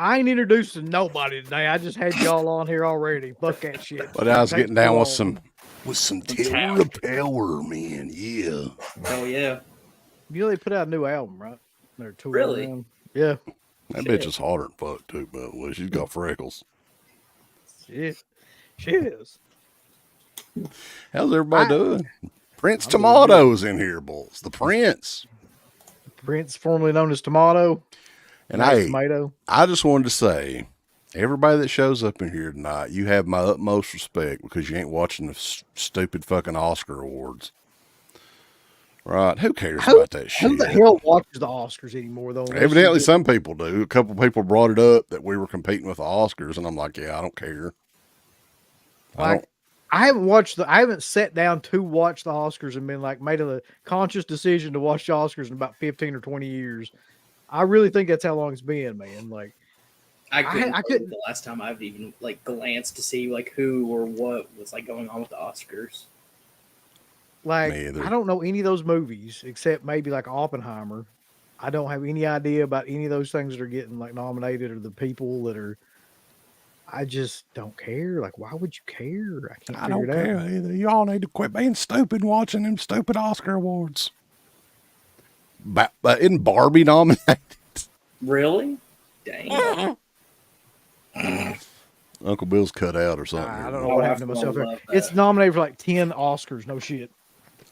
I ain't introducing nobody today. I just had y'all on here already. Fuck that shit. But I was getting down with some Tower of Power, man. Yeah. Oh yeah. You know they put out a new album, right? They're touring Really? around. Yeah. That bitch is hotter than fuck too, by the way. She's got freckles. Shit. She is. How's everybody doing? Prince Tomato's in here, boys. The Prince. Prince, formerly known as Tomato. And Tomato. I just wanted to say, everybody that shows up in here tonight, you have my utmost respect because you ain't watching the stupid fucking Oscar awards. Right? Who cares about that shit? Who the hell watches the Oscars anymore, though? Evidently, some people do. A couple people brought it up that we were competing with the Oscars, and I'm like, yeah, I don't care. I haven't sat down to watch the Oscars and been like made a conscious decision to watch the Oscars in about 15 or 20 years. I really think that's how long it's been, man. Like, I couldn't the last time I've even like glanced to see like who or what was like going on with the Oscars. Like, I don't know any of those movies except maybe like Oppenheimer. I don't have any idea about any of those things that are getting like nominated or the people that are. I just don't care. Like, why would you care? I don't care either. Y'all need to quit being stupid watching them stupid Oscar awards. But isn't Barbie nominated? Really? Dang. Uncle Bill's cut out or something. I don't know what happened to myself here. It's nominated for like 10 Oscars. No shit.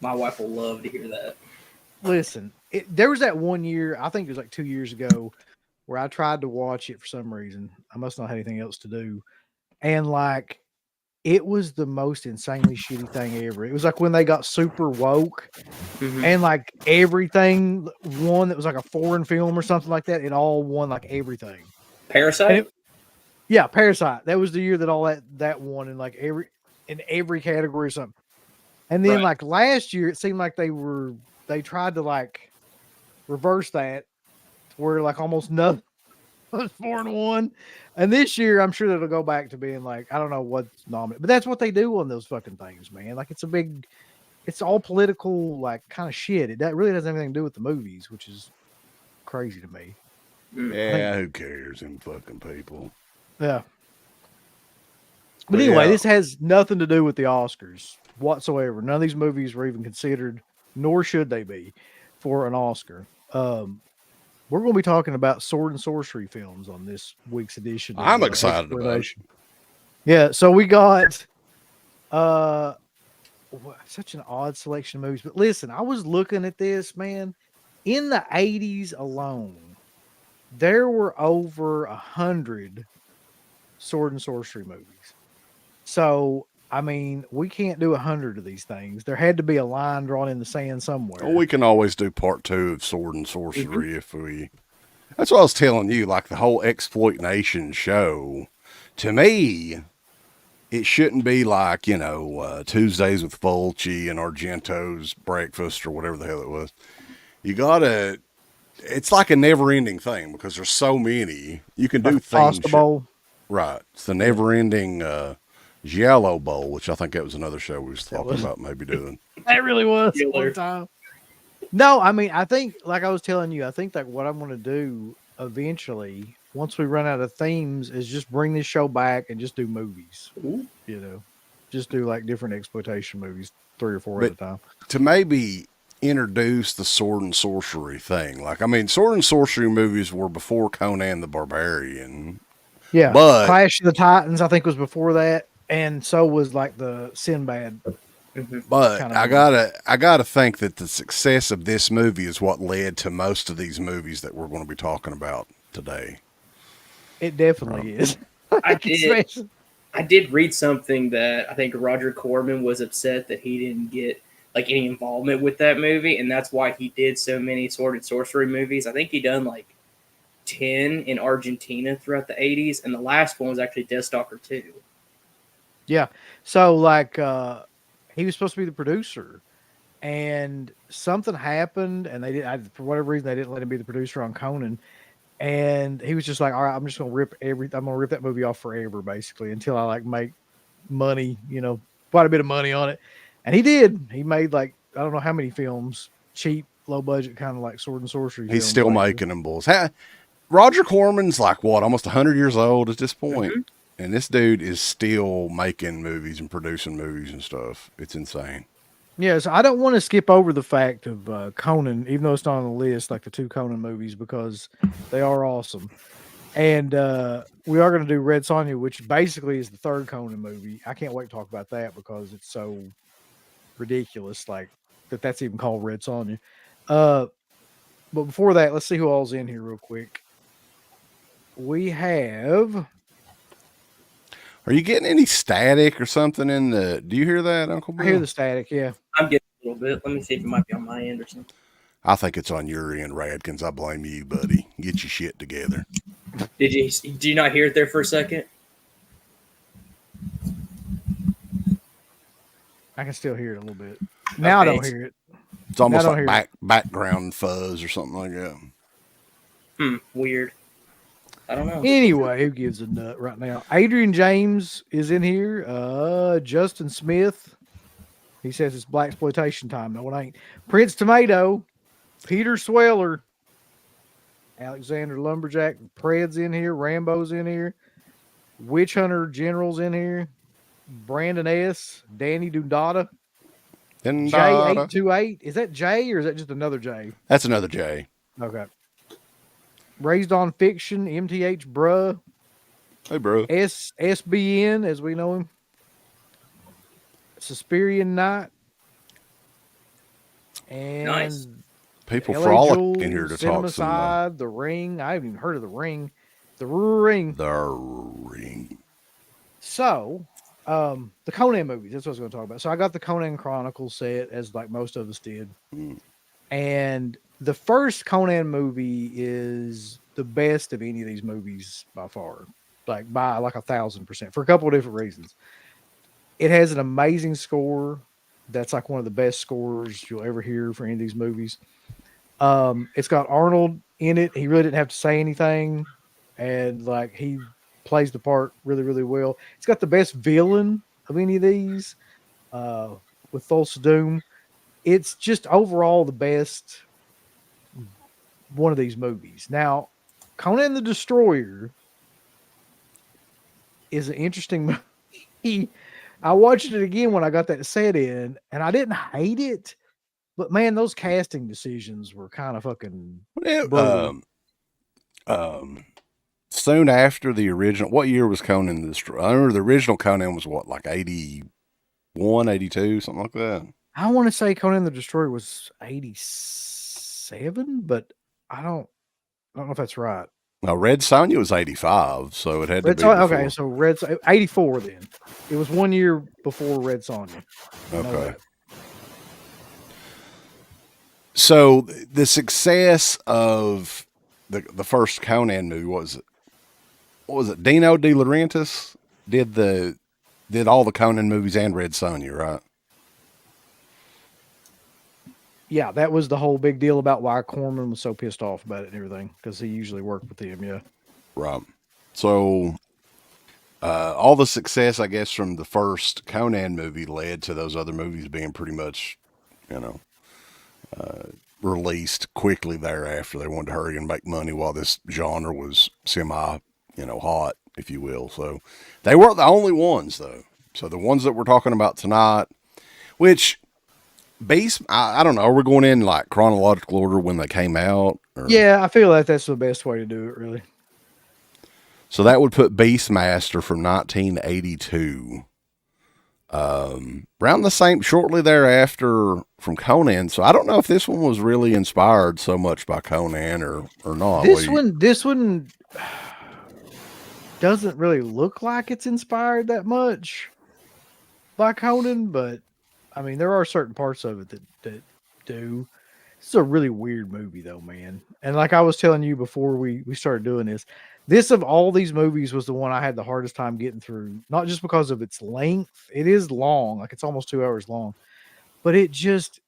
My wife will love to hear that. Listen, there was that one year, I think it was like 2 years ago, where I tried to watch it for some reason. I must not have anything else to do. And like, it was the most insanely shitty thing ever. It was like when they got super woke and like everything won that was like a foreign film or something like that. It all won like everything. Parasite? Yeah, Parasite. That was the year that all that won in like every category or something. And then like last year, it seemed like they tried to like reverse that where like almost nothing was 4-1. And this year, I'm sure that'll go back to being like, I don't know what's nominated, but that's what they do on those fucking things, man. Like it's all political, like kind of shit. That really doesn't have anything to do with the movies, which is crazy to me. Yeah, who cares? Them fucking people. Yeah. But anyway, this has nothing to do with the Oscars whatsoever. None of these movies were even considered, nor should they be, for an Oscar. We're going to be talking about sword and sorcery films on this week's edition. I'm excited about it. Yeah, so we got such an odd selection of movies. But listen, I was looking at this, man. In the 80s alone, there were over 100 sword and sorcery movies. So, I mean, we can't do 100 of these things. There had to be a line drawn in the sand somewhere. Well, we can always do part 2 of sword and sorcery if we. That's what I was telling you. Like the whole ExplotNation show, to me, it shouldn't be like Tuesdays with Fulci and Argento's Breakfast or whatever the hell it was. You gotta. It's like a never-ending thing because there's so many. You can do things. Bowl. Right. It's the never-ending. Giallo Bowl, which I think that was another show we was talking about maybe doing. That really was one time. No, I mean, I think, like I was telling you, I think that what I'm going to do eventually, once we run out of themes, is just bring this show back and just do movies. Ooh. Just do like different exploitation movies, 3 or 4 at a time. To maybe introduce the sword and sorcery thing. Like, I mean, sword and sorcery movies were before Conan the Barbarian. Yeah, but Clash of the Titans, I think, was before that. And so was like the Sinbad. But I gotta think that the success of this movie is what led to most of these movies that we're going to be talking about today. It definitely is. I did read something that I think Roger Corman was upset that he didn't get like any involvement with that movie, and that's why he did so many sword and sorcery movies. I think he done like 10 in Argentina throughout the 80s, and the last one was actually Deathstalker 2. Yeah. So like he was supposed to be the producer and something happened and for whatever reason they didn't let him be the producer on Conan. And he was just like, all right, I'm just going to rip that movie off forever basically until I like make money, quite a bit of money on it. And he did. He made like, I don't know how many films, cheap, low budget, kind of like sword and sorcery. He's still making them, boys. Roger Corman's like what, almost 100 years old at this point, Mm-hmm. and this dude is still making movies and producing movies and stuff. It's insane. Yeah, so I don't want to skip over the fact of Conan, even though it's not on the list, like the 2 Conan movies, because they are awesome. And we are going to do Red Sonja, which basically is the 3rd Conan movie. I can't wait to talk about that because it's so ridiculous, like that's even called Red Sonja. But before that, let's see who all's in here real quick. We have. Are you getting any static or something in the? Do you hear that, Uncle Bill? I hear the static. Yeah, I'm getting a little bit. Let me see if it might be on my end or something. I think it's on your end, Radkins. I blame you, buddy. Get your shit together. Did you not hear it there for a second? I can still hear it a little bit. Now Okay. I don't hear it. It's almost I don't like background fuzz or something like that. Weird. I don't know. Anyway, who gives a nut right now? Adrian James is in here. Justin Smith. He says it's blaxploitation time. No, it ain't. Prince Tomato. Peter Sweller. Alexander Lumberjack. Pred's in here. Rambo's in here. Witch Hunter General's in here. Brandon S. Danny Dundada. J828. Is that J or is that just another J? That's another J. Okay. Raised on Fiction, MTH Bruh. Hey, bro. SBN, as we know him. Suspirian Knight. And Nice. People LA frolic Jules, in here to Cinema talk some. Side, The Ring. I haven't even heard of The Ring. The Ring. The Ring. So, the Conan movies. That's what I was going to talk about. So I got the Conan Chronicles set, as like most of us did. And the first Conan movie is the best of any of these movies by far, like by like 1,000%, for a couple of different reasons. It has an amazing score. That's like one of the best scores you'll ever hear for any of these movies. It's got Arnold in it. He really didn't have to say anything, and like he plays the part really, really well. It's got the best villain of any of these, with Thulsa Doom. It's just overall the best one of these movies. Now, Conan the Destroyer is an interesting movie. I watched it again when I got that set in, and I didn't hate it, but man, those casting decisions were kind of fucking. Soon after the original, what year was Conan the Destroyer? I remember the original Conan was what, like 81, 82, something like that. I want to say Conan the Destroyer was 87, but I don't know if that's right. Now, Red Sonja was 85, so it had to be okay, so Red 84 then. It was 1 year before Red Sonja. Okay. So the success of the first Conan movie, what was it? Dino De Laurentiis did all the Conan movies and Red Sonja, right? Yeah, that was the whole big deal about why Corman was so pissed off about it and everything, because he usually worked with him. Yeah. Right. So all the success, I guess, from the first Conan movie led to those other movies being pretty much, released quickly thereafter. They wanted to hurry and make money while this genre was semi, hot, if you will. So they weren't the only ones, though. So the ones that we're talking about tonight, which Beast, I don't know, are we going in like chronological order when they came out? Or? Yeah, I feel like that's the best way to do it, really. So that would put Beastmaster from 1982. Around the same, shortly thereafter from Conan. So I don't know if this one was really inspired so much by Conan or not. This one doesn't really look like it's inspired that much by Conan, but I mean, there are certain parts of it that do. This is a really weird movie, though, man. And like I was telling you before we started doing this of all these movies was the one I had the hardest time getting through. Not just because of its length. It is long. Like, it's almost 2 hours long. But it just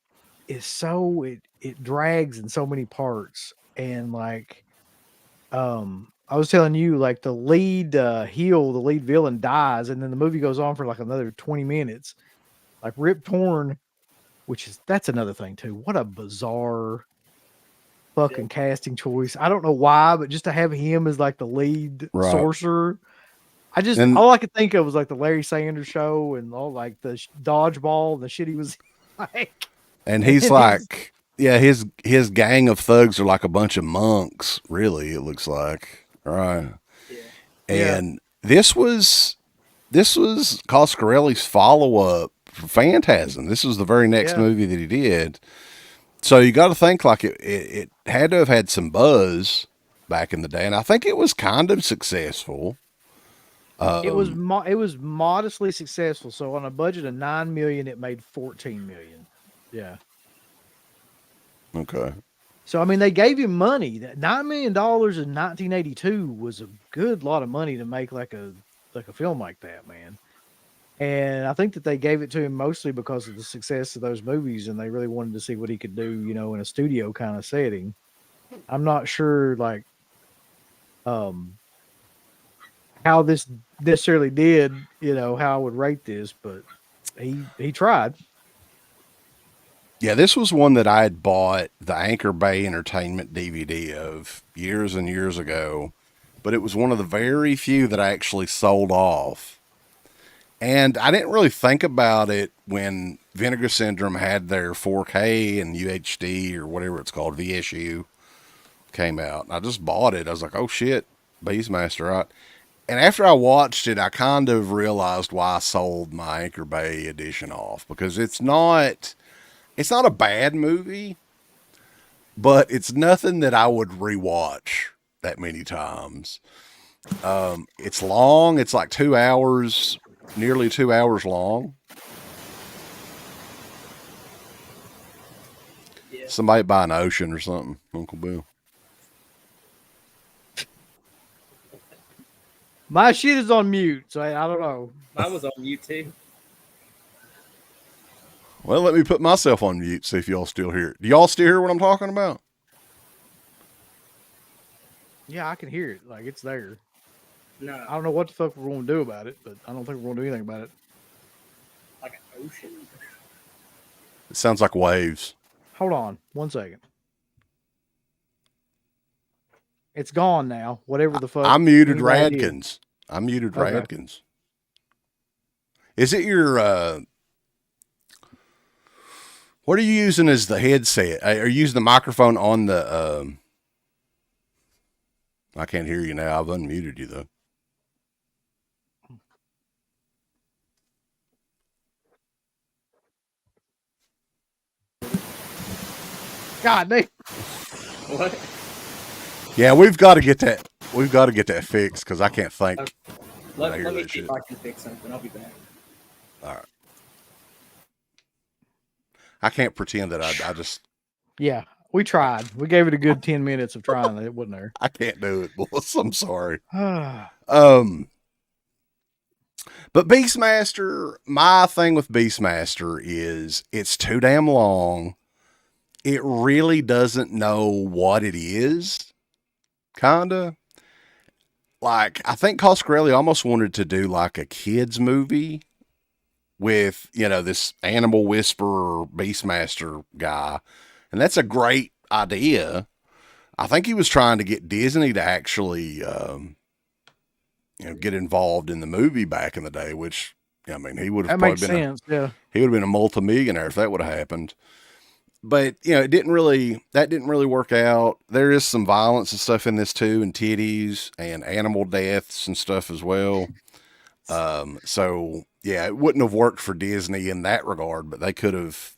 is so... It drags in so many parts. And, like... I was telling you, like, the lead heel, the lead villain dies, and then the movie goes on for, like, another 20 minutes. Like Rip Torn, that's another thing too. What a bizarre fucking casting choice. I don't know why, but just to have him as like the lead Right. sorcerer, And- all I could think of was like the Larry Sanders Show and all like the dodgeball and the shit he was like. And he's like, yeah, his gang of thugs are like a bunch of monks, really, it looks like. Right. Yeah. And this was Coscarelli's follow-up for Phantasm. This was the very next movie that he did. So you got to think like it had to have had some buzz back in the day, and I think it was kind of successful. It was modestly successful. So on a budget of $9 million, it made $14 million. Yeah. Okay. So I mean, they gave him money. That $9 million in 1982 was a good lot of money to make like a film like that, man. And I think that they gave it to him mostly because of the success of those movies, and they really wanted to see what he could do, you know, in a studio kind of setting. I'm not sure, like, how this necessarily did, you know, how I would rate this, but he tried. Yeah, this was one that I had bought the Anchor Bay Entertainment DVD of years and years ago, but it was one of the very few that I actually sold off. And I didn't really think about it when Vinegar Syndrome had their 4K and UHD or whatever it's called, VSU, came out. I just bought it. I was like, oh shit, Beastmaster, right? And after I watched it, I kind of realized why I sold my Anchor Bay edition off, because it's not a bad movie, but it's nothing that I would rewatch that many times. It's long. It's like 2 hours, nearly 2 hours long. Yeah. Somebody by an ocean or something, Uncle Bill. My shit is on mute, so I don't know. Mine was on mute too. Well, let me put myself on mute, see if y'all still hear it. Do y'all still hear what I'm talking about? Yeah, I can hear it. Like, it's there. No, I don't know what the fuck we're going to do about it, but I don't think we're going to do anything about it. like an ocean. It sounds like waves. Hold on 1 second. It's gone now. Whatever the fuck. I muted anybody did. Radkins. I muted Okay. Radkins. Is it your, what are you using as the headset? Are you using the microphone on the, I can't hear you now. I've unmuted you though. God damn. What? Yeah, we've got to get that. We've got to get that fixed because I can't think. Okay. I Let hear me that see if shit. I can fix something. I'll be back. All right. I can't pretend that I just. Yeah, we tried. We gave it a good 10 minutes of trying. It wasn't there. I can't do it, boss. I'm sorry. Ah, But Beastmaster, my thing with Beastmaster is it's too damn long. It really doesn't know what it is. Kinda. Like, I think Coscarelli almost wanted to do like a kid's movie with, you know, this animal whisperer Beastmaster guy. And that's a great idea. I think he was trying to get Disney to actually, get involved in the movie back in the day, which, I mean, he would have that probably makes been sense. Yeah. he would have been a multimillionaire if that would have happened. But, that didn't really work out. There is some violence and stuff in this too, and titties and animal deaths and stuff as well. So yeah, it wouldn't have worked for Disney in that regard, but they could have,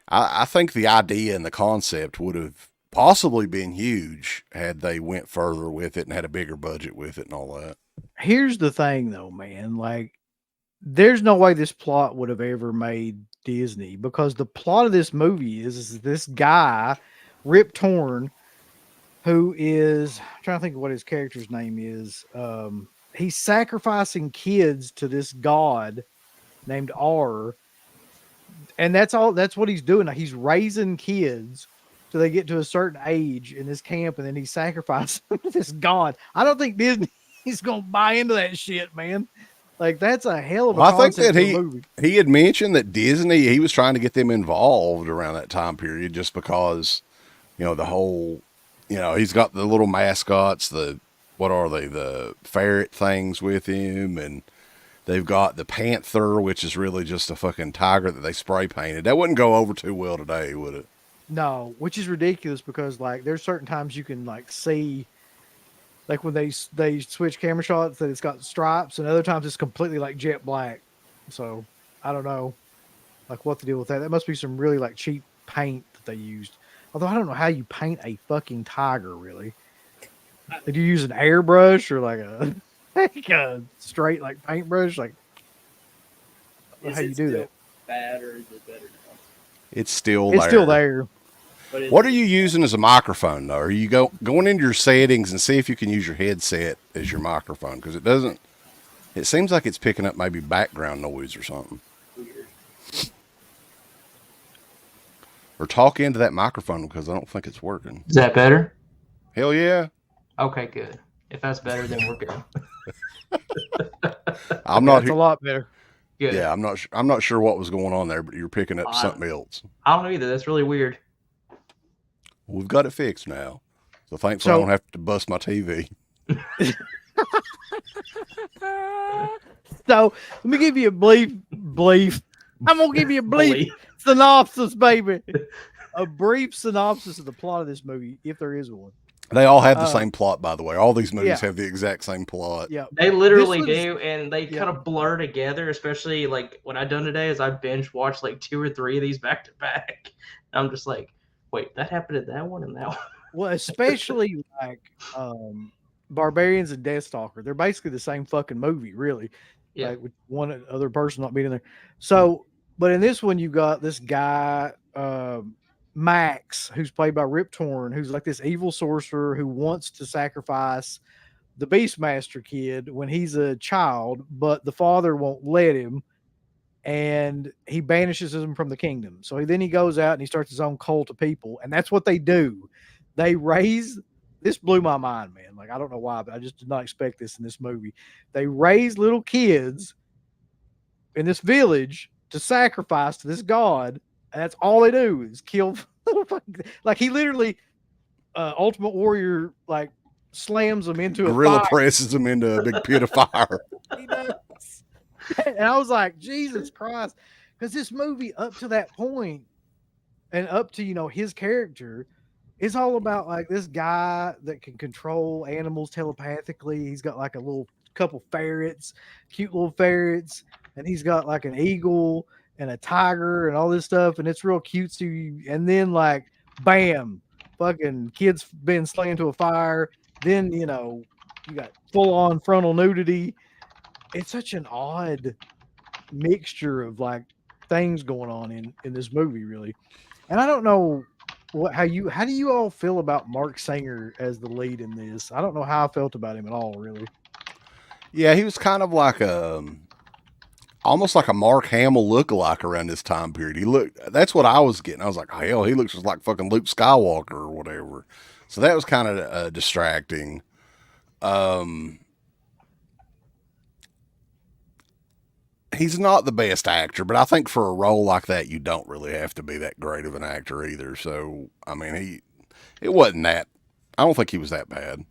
I think the idea and the concept would have possibly been huge had they went further with it and had a bigger budget with it and all that. Here's the thing though, man. Like, there's no way this plot would have ever made Disney, because the plot of this movie is this guy, Rip Torn, who is, I'm trying to think of what his character's name is. He's sacrificing kids to this god named R. And that's what he's doing. He's raising kids so they get to a certain age in this camp, and then he sacrifices them to this god. I don't think Disney's gonna buy into that shit, man. Like, that's a hell of a Well, I think concept that for a movie. he had mentioned that Disney, he was trying to get them involved around that time period just because, the whole you know, he's got the little mascots, what are they? The ferret things with him, and they've got the panther, which is really just a fucking tiger that they spray painted. That wouldn't go over too well today, would it? No, which is ridiculous because like there's certain times you can like see, like when they switch camera shots that it's got stripes, and other times it's completely like jet black. So I don't know, like what to deal with that. That must be some really like cheap paint that they used. Although I don't know how you paint a fucking tiger really. Did you use an airbrush or like a straight like paintbrush? Like how you do that? Bad or is it better now? It's still It's still there. What are you using as a microphone though? Are you going into your settings and see if you can use your headset as your microphone? Because it doesn't. It seems like it's picking up maybe background noise or something. Weird. Or talk into that microphone because I don't think it's working. Is that better? Hell yeah. Okay, good. If that's better, then we're good. I'm not. It's a lot better. Good. Yeah, I'm not sure what was going on there, but you're picking up something else. I don't know either. That's really weird. We've got it fixed now, so thankfully I don't have to bust my TV. So let me give you a brief. I'm gonna give you a brief synopsis, baby. A brief synopsis of the plot of this movie, if there is one. They all have the same plot, by the way. All these movies have the exact same plot. Yeah, they literally do, and they kind of blur together. Especially like what I've done today is I binge watched like 2 or 3 of these back to back. I'm just like, wait, that happened at that one and that one. Well, especially like Barbarians and Deathstalker. They're basically the same fucking movie, really. Yeah. Like with one other person not being in there. So, but in this one, you got this guy, Max, who's played by Rip Torn, who's like this evil sorcerer who wants to sacrifice the Beastmaster kid when he's a child, but the father won't let him, and he banishes him from the kingdom. So then he goes out and he starts his own cult of people, and that's what they do. They raise. This blew my mind, man. Like, I don't know why, but I just did not expect this in this movie. They raise little kids in this village to sacrifice to this god. And that's all they do is kill. Like, he literally, Ultimate Warrior, like, slams them into Gorilla a fire. presses them into a big pit of fire. He does. And I was like, Jesus Christ. Because this movie, up to that point, and up to, you know, his character, it's all about like this guy that can control animals telepathically. He's got like a little couple ferrets, cute little ferrets, and he's got like an eagle and a tiger and all this stuff, and it's real cutesy. And then like, bam, fucking kids been slain to a fire. Then, you know, you got full on frontal nudity. It's such an odd mixture of like things going on in this movie, really. And I don't know how do you all feel about Mark Singer as the lead in this? I don't know how I felt about him at all, really. Yeah, he was kind of like almost like a Mark Hamill lookalike around this time period. That's what I was getting. I was like, oh, hell, he looks just like fucking Luke Skywalker or whatever. So that was kind of distracting. He's not the best actor, but I think for a role like that, you don't really have to be that great of an actor either. So, I mean, it wasn't that. I don't think he was that bad.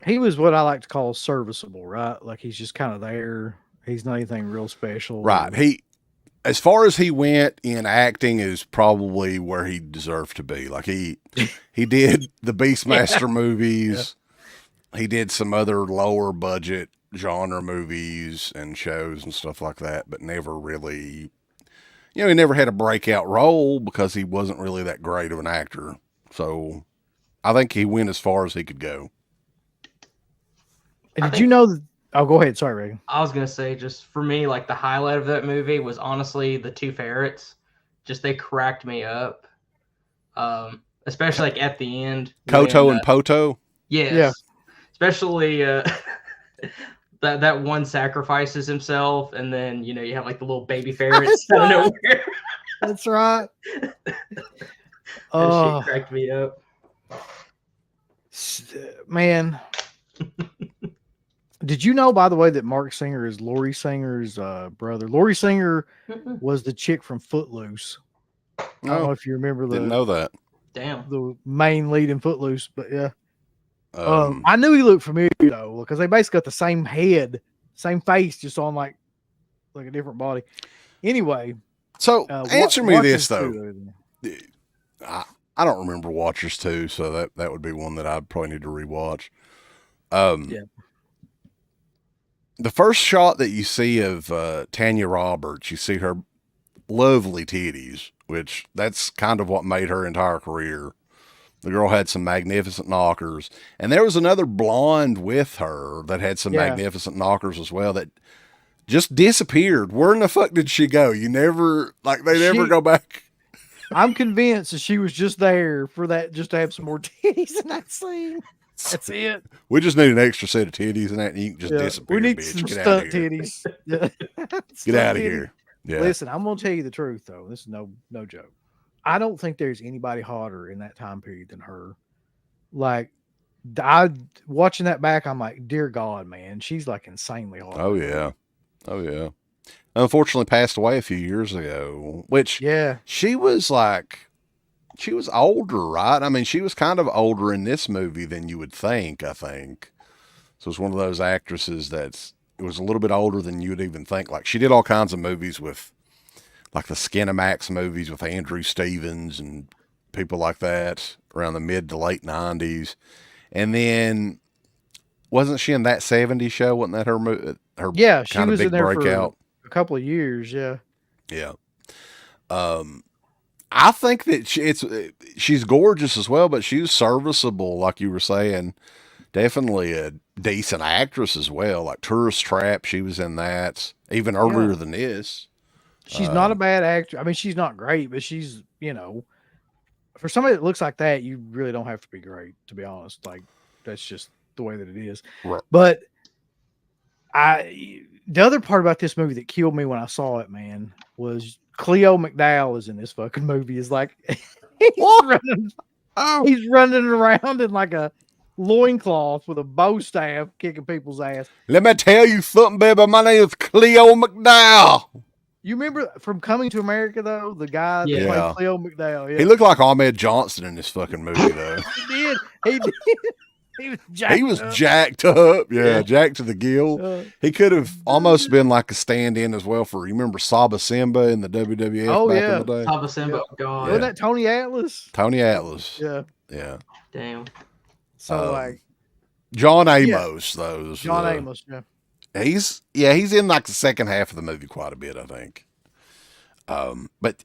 He was what I like to call serviceable, right? Like he's just kind of there. He's not anything real special. Right. As far as he went in acting, is probably where he deserved to be. Like he did the Beastmaster movies. Yeah. He did some other lower budget genre movies and shows and stuff like that, but never really, he never had a breakout role because he wasn't really that great of an actor. So I think he went as far as he could go. And did you know that? Oh, go ahead. Sorry, Reagan. I was going to say, just for me, like the highlight of that movie was honestly the 2 ferrets. Just they cracked me up. Especially like at the end. Koto and Poto? Yes. Yeah. Especially that one sacrifices himself, and then you have like the little baby ferrets out of nowhere. That's right. Oh, she cracked me up. Man. Did you know, by the way, that Mark Singer is Lori Singer's brother? Lori Singer was the chick from Footloose. I don't know if you remember Didn't know that. Damn. the main lead in Footloose. But yeah, I I knew he looked familiar though because they basically got the same head, same face, just on like a different body. Anyway, so answer me this though. Too, I don't remember Watchers 2, so that would be one that I'd probably need to rewatch. Yeah. The first shot that you see of Tanya Roberts, you see her lovely titties, which that's kind of what made her entire career. The girl had some magnificent knockers, and there was another blonde with her that had some magnificent knockers as well that just disappeared. Where in the fuck did she go? You never, they never go back. I'm convinced that she was just there for that, just to have some more titties in that scene. That's it. We just need an extra set of titties and that, and you can just disappear. We need bitch. some Get stunt out of here. titties. Get out of here. Yeah. Listen, I'm gonna tell you the truth though. This is no joke. I don't think there's anybody hotter in that time period than her. Like, I watching that back, I'm like, dear God, man, she's like insanely hot. Oh yeah. Unfortunately, passed away a few years ago. Which she was older, right? I mean, she was kind of older in this movie than you would think. I think so. It's one of those actresses it was a little bit older than you would even think. Like, she did all kinds of movies with, like the Skinamax movies with Andrew Stevens and people like that around the mid to late 90s. And then, wasn't she in That 70s Show? Wasn't that her she was in there breakout for a couple of years. Yeah. I think that she's gorgeous as well, but she's serviceable, like you were saying. Definitely a decent actress as well. Like Tourist Trap, she was in that even earlier than this. She's not a bad actor. I mean, she's not great, but she's, for somebody that looks like that, you really don't have to be great, to be honest. Like, that's just the way that it is. Right. But the other part about this movie that killed me when I saw it, man, was Cleo McDowell is in this fucking movie. Is like he's running around in like a loincloth with a bow staff kicking people's ass. Let me tell you something, baby. My name is Cleo McDowell. You remember from Coming to America, though? The guy that played Cleo McDowell. Yeah. He looked like Ahmed Johnson in this fucking movie, though. He did. He was jacked up. Yeah, jacked to the gill. He could have almost been like a stand-in as well for, you remember Saba Simba in the WWF back in the day? Saba Simba, God. Wasn't that Tony Atlas? Tony Atlas. Yeah. Damn. So, John Amos, though. John Amos, yeah. He's in like the second half of the movie quite a bit, I think. But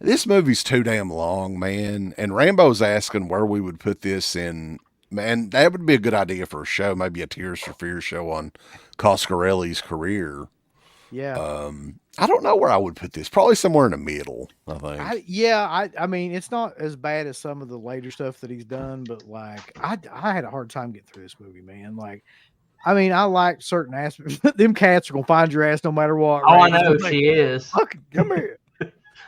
this movie's too damn long, man. And Rambo's asking where we would put this in. Man, that would be a good idea for a show, maybe a Tears for Fears show on Coscarelli's career. Yeah. I don't know where I would put this. Probably somewhere in the middle, I think. I mean, it's not as bad as some of the later stuff that he's done, but like, I had a hard time getting through this movie, man. Like, I mean, I like certain aspects. Them cats are gonna find your ass no matter what. Oh, right? I know she is. Fuck, come here.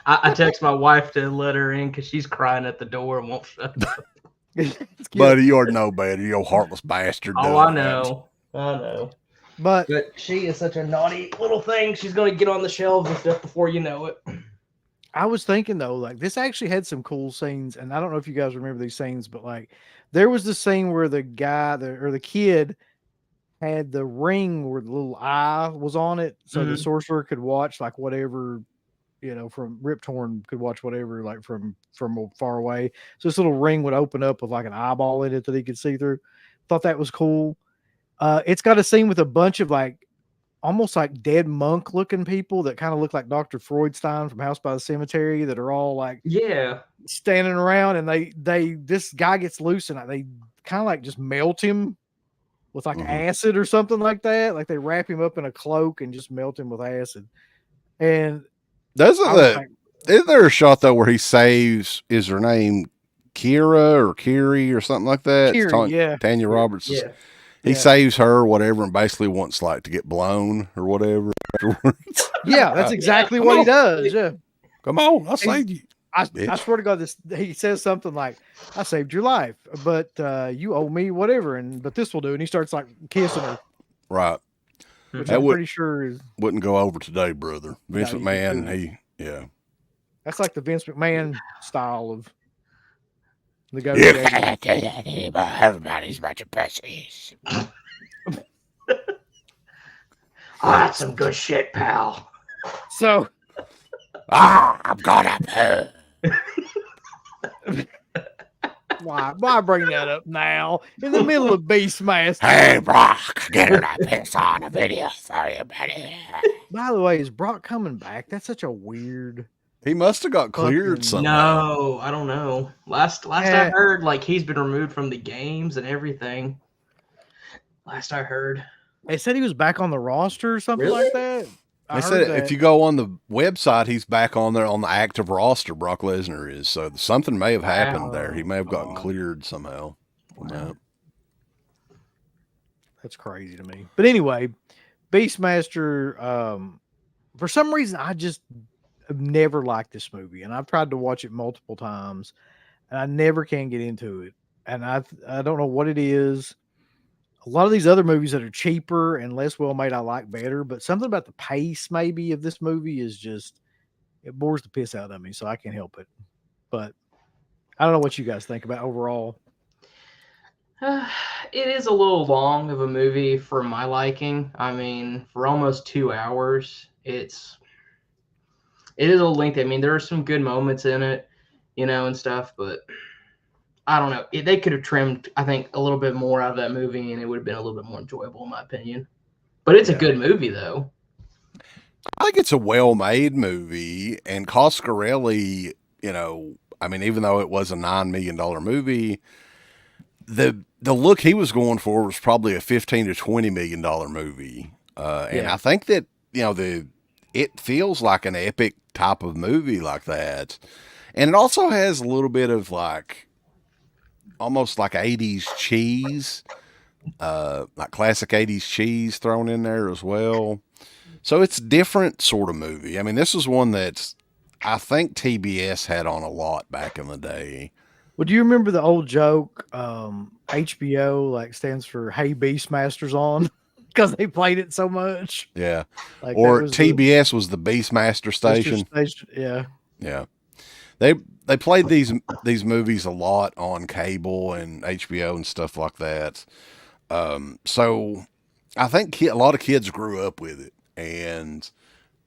I text my wife to let her in because she's crying at the door and won't shut up. Buddy, you already know better. You heartless bastard. Oh, I know. But she is such a naughty little thing. She's gonna get on the shelves and stuff before you know it. I was thinking though, like this actually had some cool scenes, and I don't know if you guys remember these scenes, but like there was the scene where the guy or the kid had the ring where the little eye was on it, so the sorcerer could watch like whatever, from Rip Torn could watch whatever like from far away. So this little ring would open up with like an eyeball in it that he could see through. Thought that was cool. It's got a scene with a bunch of like almost like dead monk looking people that kind of look like Dr. Freudstein from House by the Cemetery that are all like standing around, and this guy gets loose and they kind of like just melt him with like acid or something like that. Like they wrap him up in a cloak and just melt him with acid. And isn't there a shot though where he saves, is her name Kira or Kiri or something like that? Kiri, Tanya Roberts. Yeah. He saves her or whatever and basically wants like to get blown or whatever afterwards. Yeah, that's exactly what he does. Yeah. Come on, I saved you. I swear to God, he says something like, "I saved your life, but you owe me whatever," but this will do. And he starts like kissing her. Right. Which I'm pretty sure wouldn't go over today, brother. Vince McMahon, That's like the Vince McMahon style of You negotiating. can't do that anymore. Everybody's a bunch of pussies. Oh, that's some good shit, pal. So I'm gonna poo. why bring that up now in the middle of Beastmaster? Hey, Brock, get her to piss on a video for you, buddy. By the way, is Brock coming back? That's such a weird. He must have got cleared Fucking- somehow. No, I don't know. Last I Yeah. heard, like he's been removed from the games and everything. Last I heard. They said he was back on the roster or something Really? like that. I They heard said that. if you go on the website, he's back on there on the active roster. Brock Lesnar is, so something may have happened there. He may have gotten Wow. cleared somehow. from Wow. that. That's crazy to me. But anyway, Beastmaster. For some reason, I just have never liked this movie, and I've tried to watch it multiple times, and I never can get into it. And I don't know what it is. A lot of these other movies that are cheaper and less well made, I like better. But something about the pace, maybe, of this movie is just it bores the piss out of me. So I can't help it. But I don't know what you guys think about overall. It is a little long of a movie for my liking. I mean, for almost 2 hours, it is a little lengthy. I mean, there are some good moments in it, and stuff, but I don't know. They could have trimmed, I think, a little bit more out of that movie, and it would have been a little bit more enjoyable, in my opinion. But it's a good movie, though. I think it's a well-made movie, and Coscarelli, I mean, even though it was a $9 million movie, the look he was going for was probably a $15 to $20 million movie. And I think that, it feels like an epic type of movie like that. And it also has a little bit of almost like 80s cheese, like classic 80s cheese thrown in there as well. So it's a different sort of movie. I mean, this is one that I think TBS had on a lot back in the day. Well, do you remember the old joke? HBO stands for Hey Beastmasters on because they played it so much. Yeah. Like Or that was TBS was the Beastmaster station. Yeah. Yeah. They played these movies a lot on cable and HBO and stuff like that. So I think a lot of kids grew up with it. And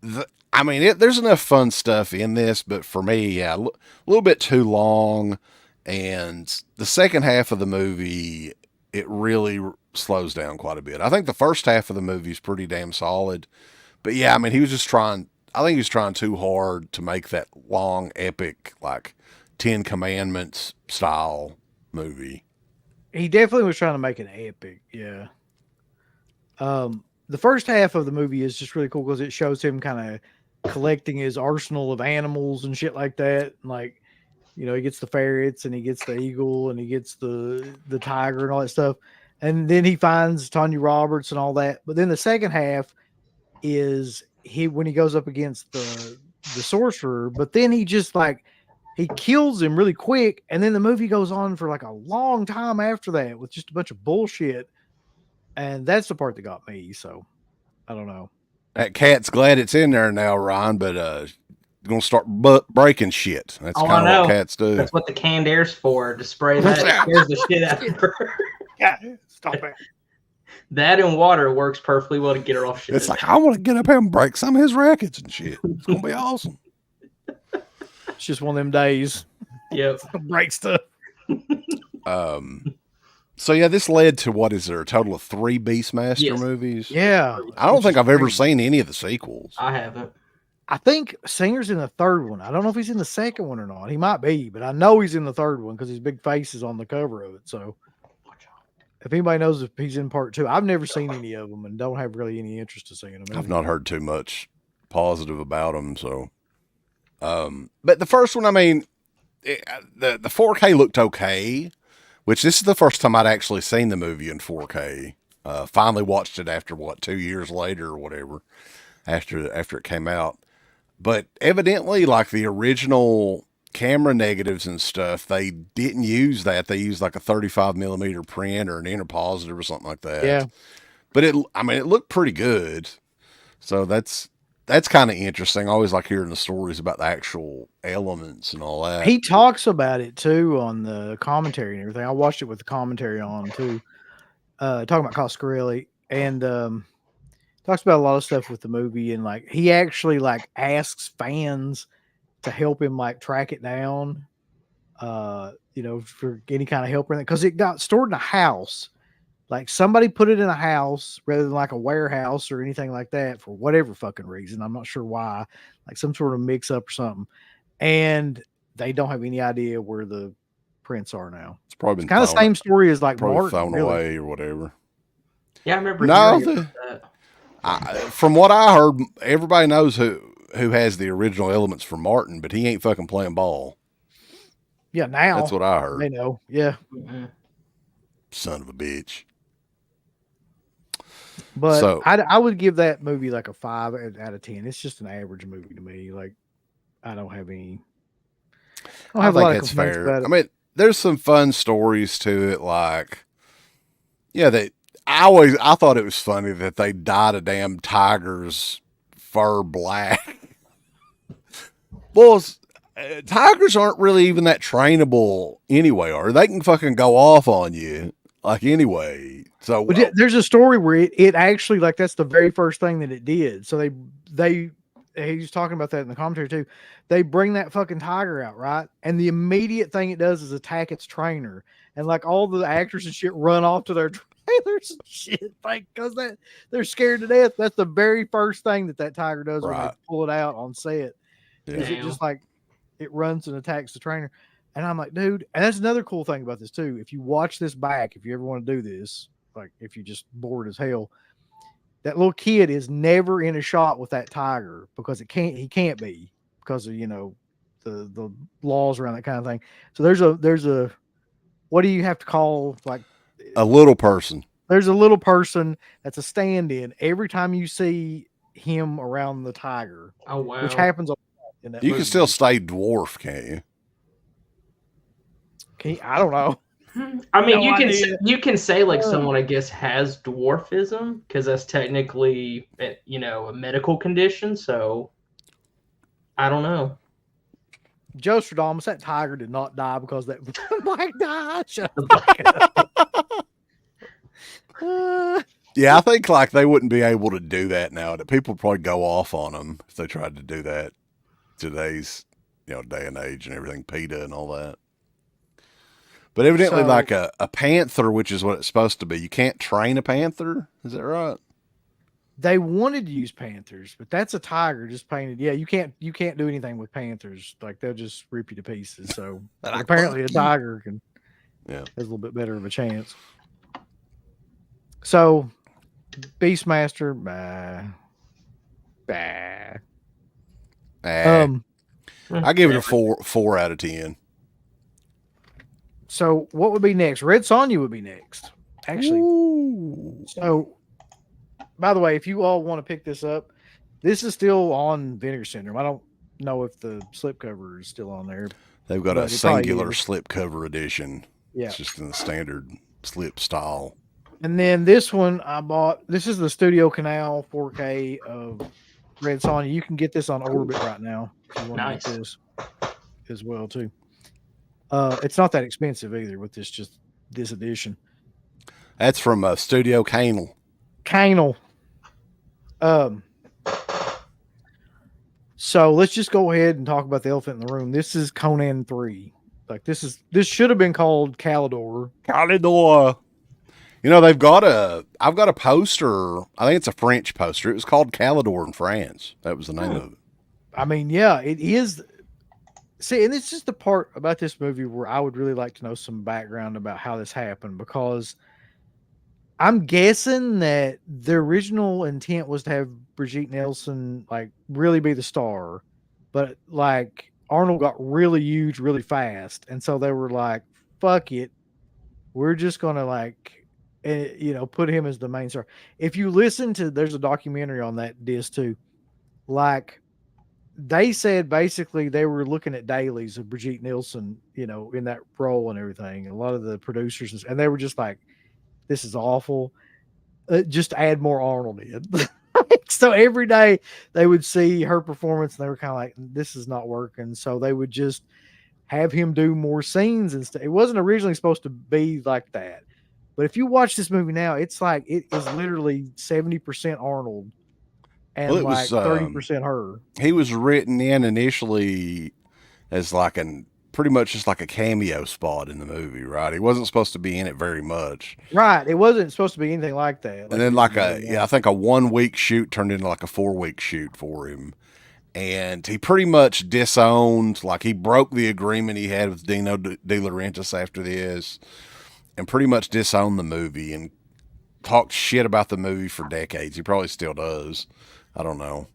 there's enough fun stuff in this, but for me, a little bit too long. And the second half of the movie, it really slows down quite a bit. I think the first half of the movie is pretty damn solid. But yeah, I mean, he was just trying too hard to make that long, epic, like 10 Commandments style movie. He definitely was trying to make it epic. Yeah. The first half of the movie is just really cool because it shows him kind of collecting his arsenal of animals and shit like that. Like, he gets the ferrets and he gets the eagle and he gets the tiger and all that stuff. And then he finds Tanya Roberts and all that. But then the second half is when he goes up against the sorcerer, but then he just he kills him really quick. And then the movie goes on for a long time after that with just a bunch of bullshit. And that's the part that got me. So I don't know. That cat's glad it's in there now, Ron, but going to start breaking shit. That's kind of what cats do. That's what the canned air's for, to spray that. Scares the shit out of her. Yeah, stop it. That and water works perfectly well to get her off shit. It's I want to get up here and break some of his rackets and shit. It's going to be awesome. It's just one of them days. Yep. Break stuff. So yeah, this led to what is there? A total of 3 Beastmaster movies? Yeah. I don't think I've ever seen any of the sequels. I haven't. I think Singer's in the third one. I don't know if he's in the second one or not. He might be, but I know he's in the third one because his big face is on the cover of it. So if anybody knows if he's in part 2, I've never seen any of them and don't have really any interest to seeing them. I've not heard too much positive about them. So, but the first one, I mean, the 4K looked okay, which this is the first time I'd actually seen the movie in 4K. Finally watched it after 2 years later or whatever, after it came out. But evidently, the original camera negatives and stuff, they didn't use that. They used a 35 millimeter print or an interpositive or something like that. Yeah. But it looked pretty good. So that's that's kind of interesting. I always like hearing the stories about the actual elements and all that. He talks about it too on the commentary and everything. I watched it with the commentary on too. Talking about Coscarelli and talks about a lot of stuff with the movie, and like he actually like asks fans to help him like track it down. You know, for any kind of help or anything, because it got stored in a house. Like somebody put it in a house rather than like a warehouse or anything like that for whatever fucking reason. I'm not sure why, like some sort of mix up or something. And they don't have any idea where the prints are now. It's probably been kind of the same story as like probably Martin, thrown really. away or whatever. Yeah, I remember. No, hearing about that. from what I heard, everybody knows who has the original elements for Martin, but he ain't fucking playing ball. Yeah, now That's what I heard. they know. Yeah, Son of a bitch. but So- I would give that movie like a 5 out of 10. It's just an average movie to me. Like I don't have any. I don't have a lot of that's complaints fair. about it. I mean, there's some fun stories to it, like I thought it was funny that they dyed a damn tiger's fur black. Well, tigers aren't really even that trainable anyway, or they can fucking go off on you like anyway. So But there's a story where it actually, like, that's the very first thing that it did. So he's talking about that in the commentary too. They bring that fucking tiger out, right? And the immediate thing it does is attack its trainer. And like all the actors and shit run off to their trailers and shit, like, because they're scared to death. That's the very first thing that tiger does when they pull it out on set. Is it just like it runs and attacks the trainer? And I'm like, dude, and that's another cool thing about this too. If you watch this back, if you ever want to do this, like if you just bored as hell, that little kid is never in a shot with that tiger because he can't be because of, you know, the laws around that kind of thing. So there's a what do you have to call, like, a little person? There's a little person that's a stand-in every time you see him around the tiger. Oh wow! Which happens a lot in that You movie. can still stay dwarf, can't you? I don't know. I mean, No you can say like someone, I guess, has dwarfism because that's technically, you know, a medical condition. So I don't know. Joe Stradamus, that tiger did not die because that black died. Shut up. Yeah, I think like they wouldn't be able to do that now. That people would probably go off on them if they tried to do that today's, you know, day and age and everything, PETA and all that. But evidently, like a panther, which is what it's supposed to be, you can't train a panther. Is that right? They wanted to use panthers, but that's a tiger just painted. Yeah, you can't do anything with panthers. Like they'll just rip you to pieces. So apparently, a tiger has a little bit better of a chance. So, Beastmaster, I give it a 4 out of 10. So what would be next? Red Sonja would be next. Actually. Ooh. So, by the way, if you all want to pick this up, this is still on Vinegar Syndrome. I don't know if the slipcover is still on there. They've got a singular slipcover edition. Yeah. It's just in the standard slip style. And then this one I bought. This is the Studio Canal 4K of Red Sonja. You can get this on Orbit right now if you want to get this as well too. It's not that expensive either with this edition. That's from Studio Canal. So let's just go ahead and talk about the elephant in the room. This is Conan 3. Like this should have been called Calidor. You know, I've got a poster. I think it's a French poster. It was called Calidor in France. That was the name of it. I mean, yeah, it is. See, and this is the part about this movie where I would really like to know some background about how this happened, because I'm guessing that the original intent was to have Brigitte Nielsen like really be the star, but like Arnold got really huge really fast, and so they were like, "Fuck it, we're just gonna like, put him as the main star." If you listen to, there's a documentary on that disc too, like. They said basically they were looking at dailies of Brigitte Nielsen, in that role and everything. A lot of the producers, and they were just like, "This is awful. Just add more Arnold in." So every day they would see her performance and they were kind of like, this is not working. So they would just have him do more scenes and stuff. It wasn't originally supposed to be like that. But if you watch this movie now, it's like it is literally 70% Arnold and Well, it was 30% her. He was written in initially as like pretty much just like a cameo spot in the movie, right? He wasn't supposed to be in it very much. Right. It wasn't supposed to be anything like that. And then I think a 1 week shoot turned into like a 4 week shoot for him. And he pretty much disowned, like he broke the agreement he had with Dino De Laurentiis after this and pretty much disowned the movie and talked shit about the movie for decades. He probably still does. I don't know.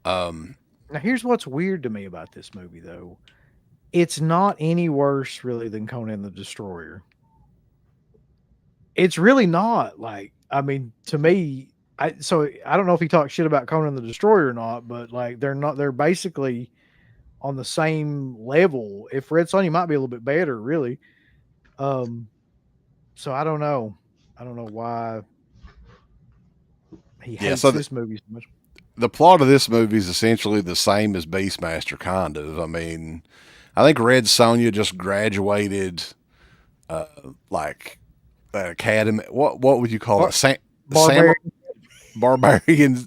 Now, here's what's weird to me about this movie, though. It's not any worse, really, than Conan the Destroyer. It's really not. Like, I mean, to me, I don't know if he talked shit about Conan the Destroyer or not, but like, they're basically on the same level. If Red Sonja might be a little bit better, really. So I don't know. I don't know why he hates this movie so much. The plot of this movie is essentially the same as Beastmaster, kind of. I mean, I think Red Sonja just graduated, like an academy. What would you call it? Barbarian.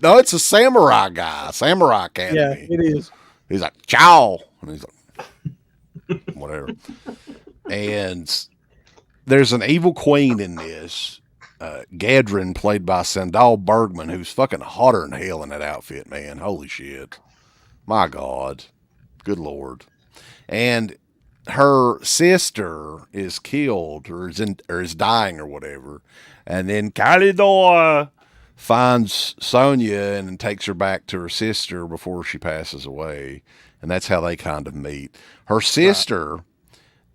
No, it's a samurai guy. Samurai academy. Yeah, it is. He's like, ciao. And he's like, whatever. And there's an evil queen in this. Gadrin, played by Sandal Bergman, who's fucking hotter than hell in that outfit, man. Holy shit. My God. Good Lord. And her sister is killed or is dying or whatever. And then Kalidor finds Sonya and takes her back to her sister before she passes away. And that's how they kind of meet. Her sister, right.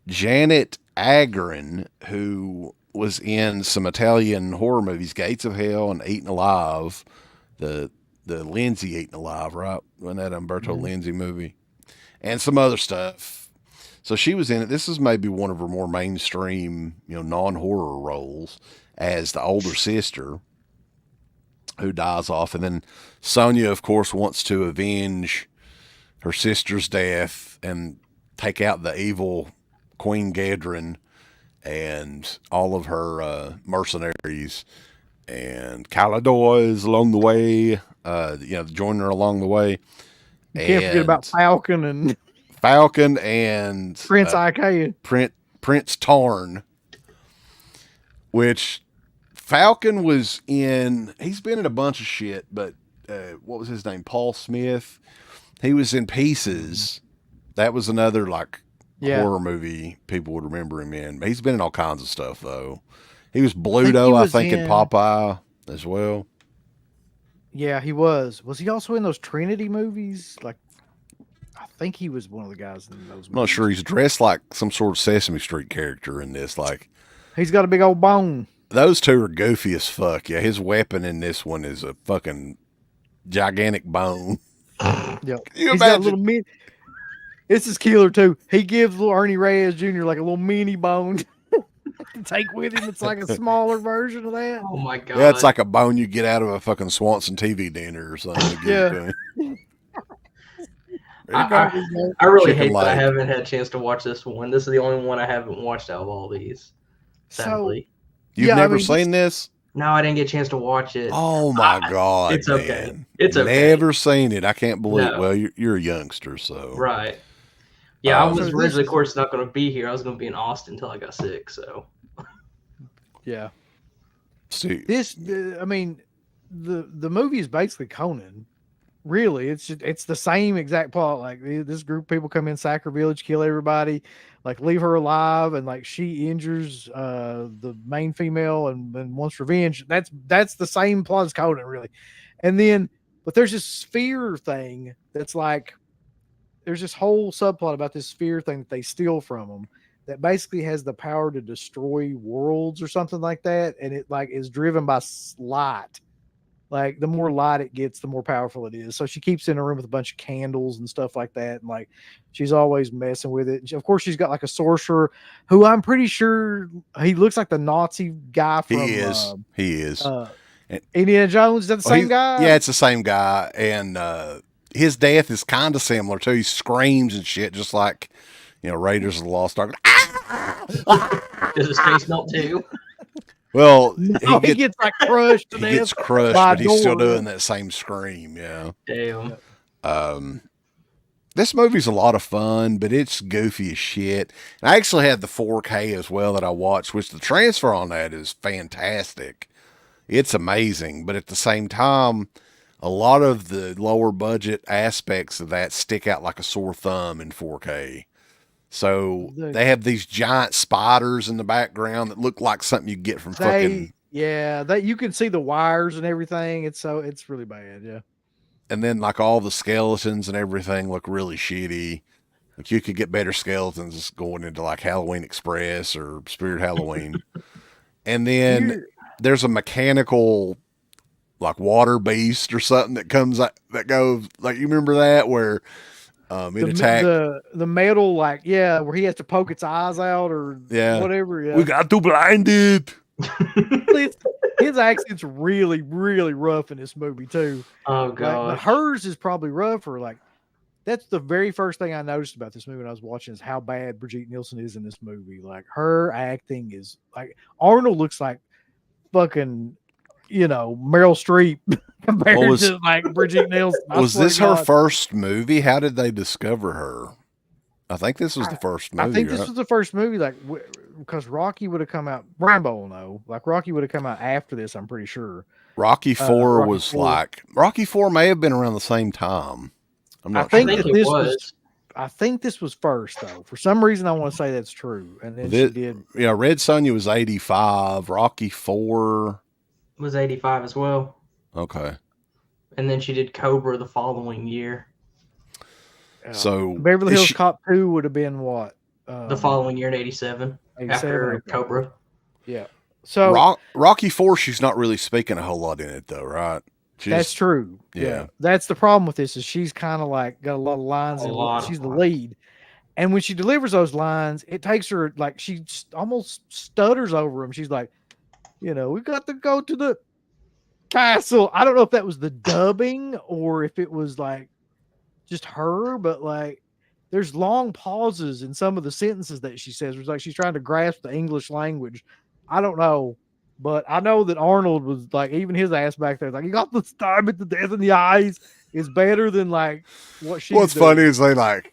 Janet Agron, who was in some Italian horror movies, Gates of Hell and Eaten Alive, the Lindsay Eaten Alive, right? Wasn't that Umberto Lindsay movie? And some other stuff. So she was in it. This is maybe one of her more mainstream, non-horror roles as the older sister who dies off. And then Sonya, of course, wants to avenge her sister's death and take out the evil Queen Gadrin and all of her mercenaries. And Kalidor is along the way, joining her along the way. You can't forget about Falcon and Prince Ikea. Prince Tarn, which Falcon was in. He's been in a bunch of shit, but what was his name? Paul Smith. He was in Pieces. That was another horror movie people would remember him in. He's been in all kinds of stuff though. He was Bluto, I think, in Popeye as well. Yeah, he was. Was he also in those Trinity movies? I think he was one of the guys in those movies. I'm not sure. He's dressed like some sort of Sesame Street character in this. He's got a big old bone. Those two are goofy as fuck. Yeah, his weapon in this one is a fucking gigantic bone. Yeah, he's got a little mini. This is killer too. He gives little Ernie Reyes Jr. like a little mini bone to take with him. It's like a smaller version of that. Oh my God. Yeah, it's like a bone you get out of a fucking Swanson TV dinner or something. Yeah. I really hate that I haven't had a chance to watch this one. This is the only one I haven't watched out of all these. Sadly. You've never seen this? No, I didn't get a chance to watch it. Oh my God. It's man. okay. It's okay. Never seen it. I can't believe it. No. Well, you're a youngster, so. Right. Yeah, I was originally, of course, not going to be here. I was going to be in Austin until I got sick, so. Yeah. See. The movie is basically Conan. Really, it's the same exact plot. Like this group of people come in, sack her village, kill everybody, leave her alive, and she injures the main female and wants revenge. That's the same plot as Conan, really. And then, but there's this sphere thing that's there's this whole subplot about this sphere thing that they steal from them that basically has the power to destroy worlds or something like that, and it is driven by light. The more light it gets, the more powerful it is. So she keeps in a room with a bunch of candles and stuff like that. And she's always messing with it. Of course, she's got a sorcerer who I'm pretty sure he looks like the Nazi guy from. He is. Indiana Jones, is that the same guy? Yeah, it's the same guy, and his death is kind of similar too. He screams and shit, just like Raiders of the Lost Ark. Does his face melt too? Well, No, he gets like crushed. He gets crushed, but he's still doing that same scream. Yeah. Damn. This movie's a lot of fun, but it's goofy as shit. And I actually had the 4K as well that I watched, which the transfer on that is fantastic. It's amazing, but at the same time, a lot of the lower budget aspects of that stick out like a sore thumb in 4K. So they have these giant spiders in the background that look like something you get from fucking. Yeah, that you can see the wires and everything. It's really bad. Yeah. And then like all the skeletons and everything look really shitty. Like you could get better skeletons going into like Halloween Express or Spirit Halloween. And then there's a mechanical like water beast or something that comes that goes like, you remember that where it attacked the metal, like, where he has to poke its eyes out or whatever. Yeah. We got to blind it. His accent's really, really rough in this movie too. Oh god. Like, hers is probably rougher. Like, that's the very first thing I noticed about this movie when I was watching is how bad Brigitte Nielsen is in this movie. Like, her acting is like, Arnold looks like fucking, Meryl Streep compared to like Brigitte Nielsen. Was this her first movie? How did they discover her? I think this was the first movie. I think this was the first movie, like, because Rocky would have come out. Rambo will know. Like, Rocky would have come out after this, I'm pretty sure. Rocky 4 was like, Rocky 4 may have been around the same time. I'm not sure. I think this was first, though. For some reason, I want to say that's true. And then she did. Yeah, Red Sonja was 85. Rocky 4 was 85 as well. Okay. And then she did Cobra the following year. So Beverly Hills Cop 2 would have been what? The following year in 87. After Cobra. Yeah. So Rocky 4, she's not really speaking a whole lot in it though, right? That's true. Yeah. That's the problem with this is she's kind of like got a lot of lines. She's the lead. And when she delivers those lines, it takes her like she almost stutters over them. She's like, we got to go to the castle. I don't know if that was the dubbing or if it was like just her, but like there's long pauses in some of the sentences that she says. It's like she's trying to grasp the English language. I don't know, but I know that Arnold was like, even his ass back there, like, you got to stab it to death in the eyes is better than like what she. What's funny is they like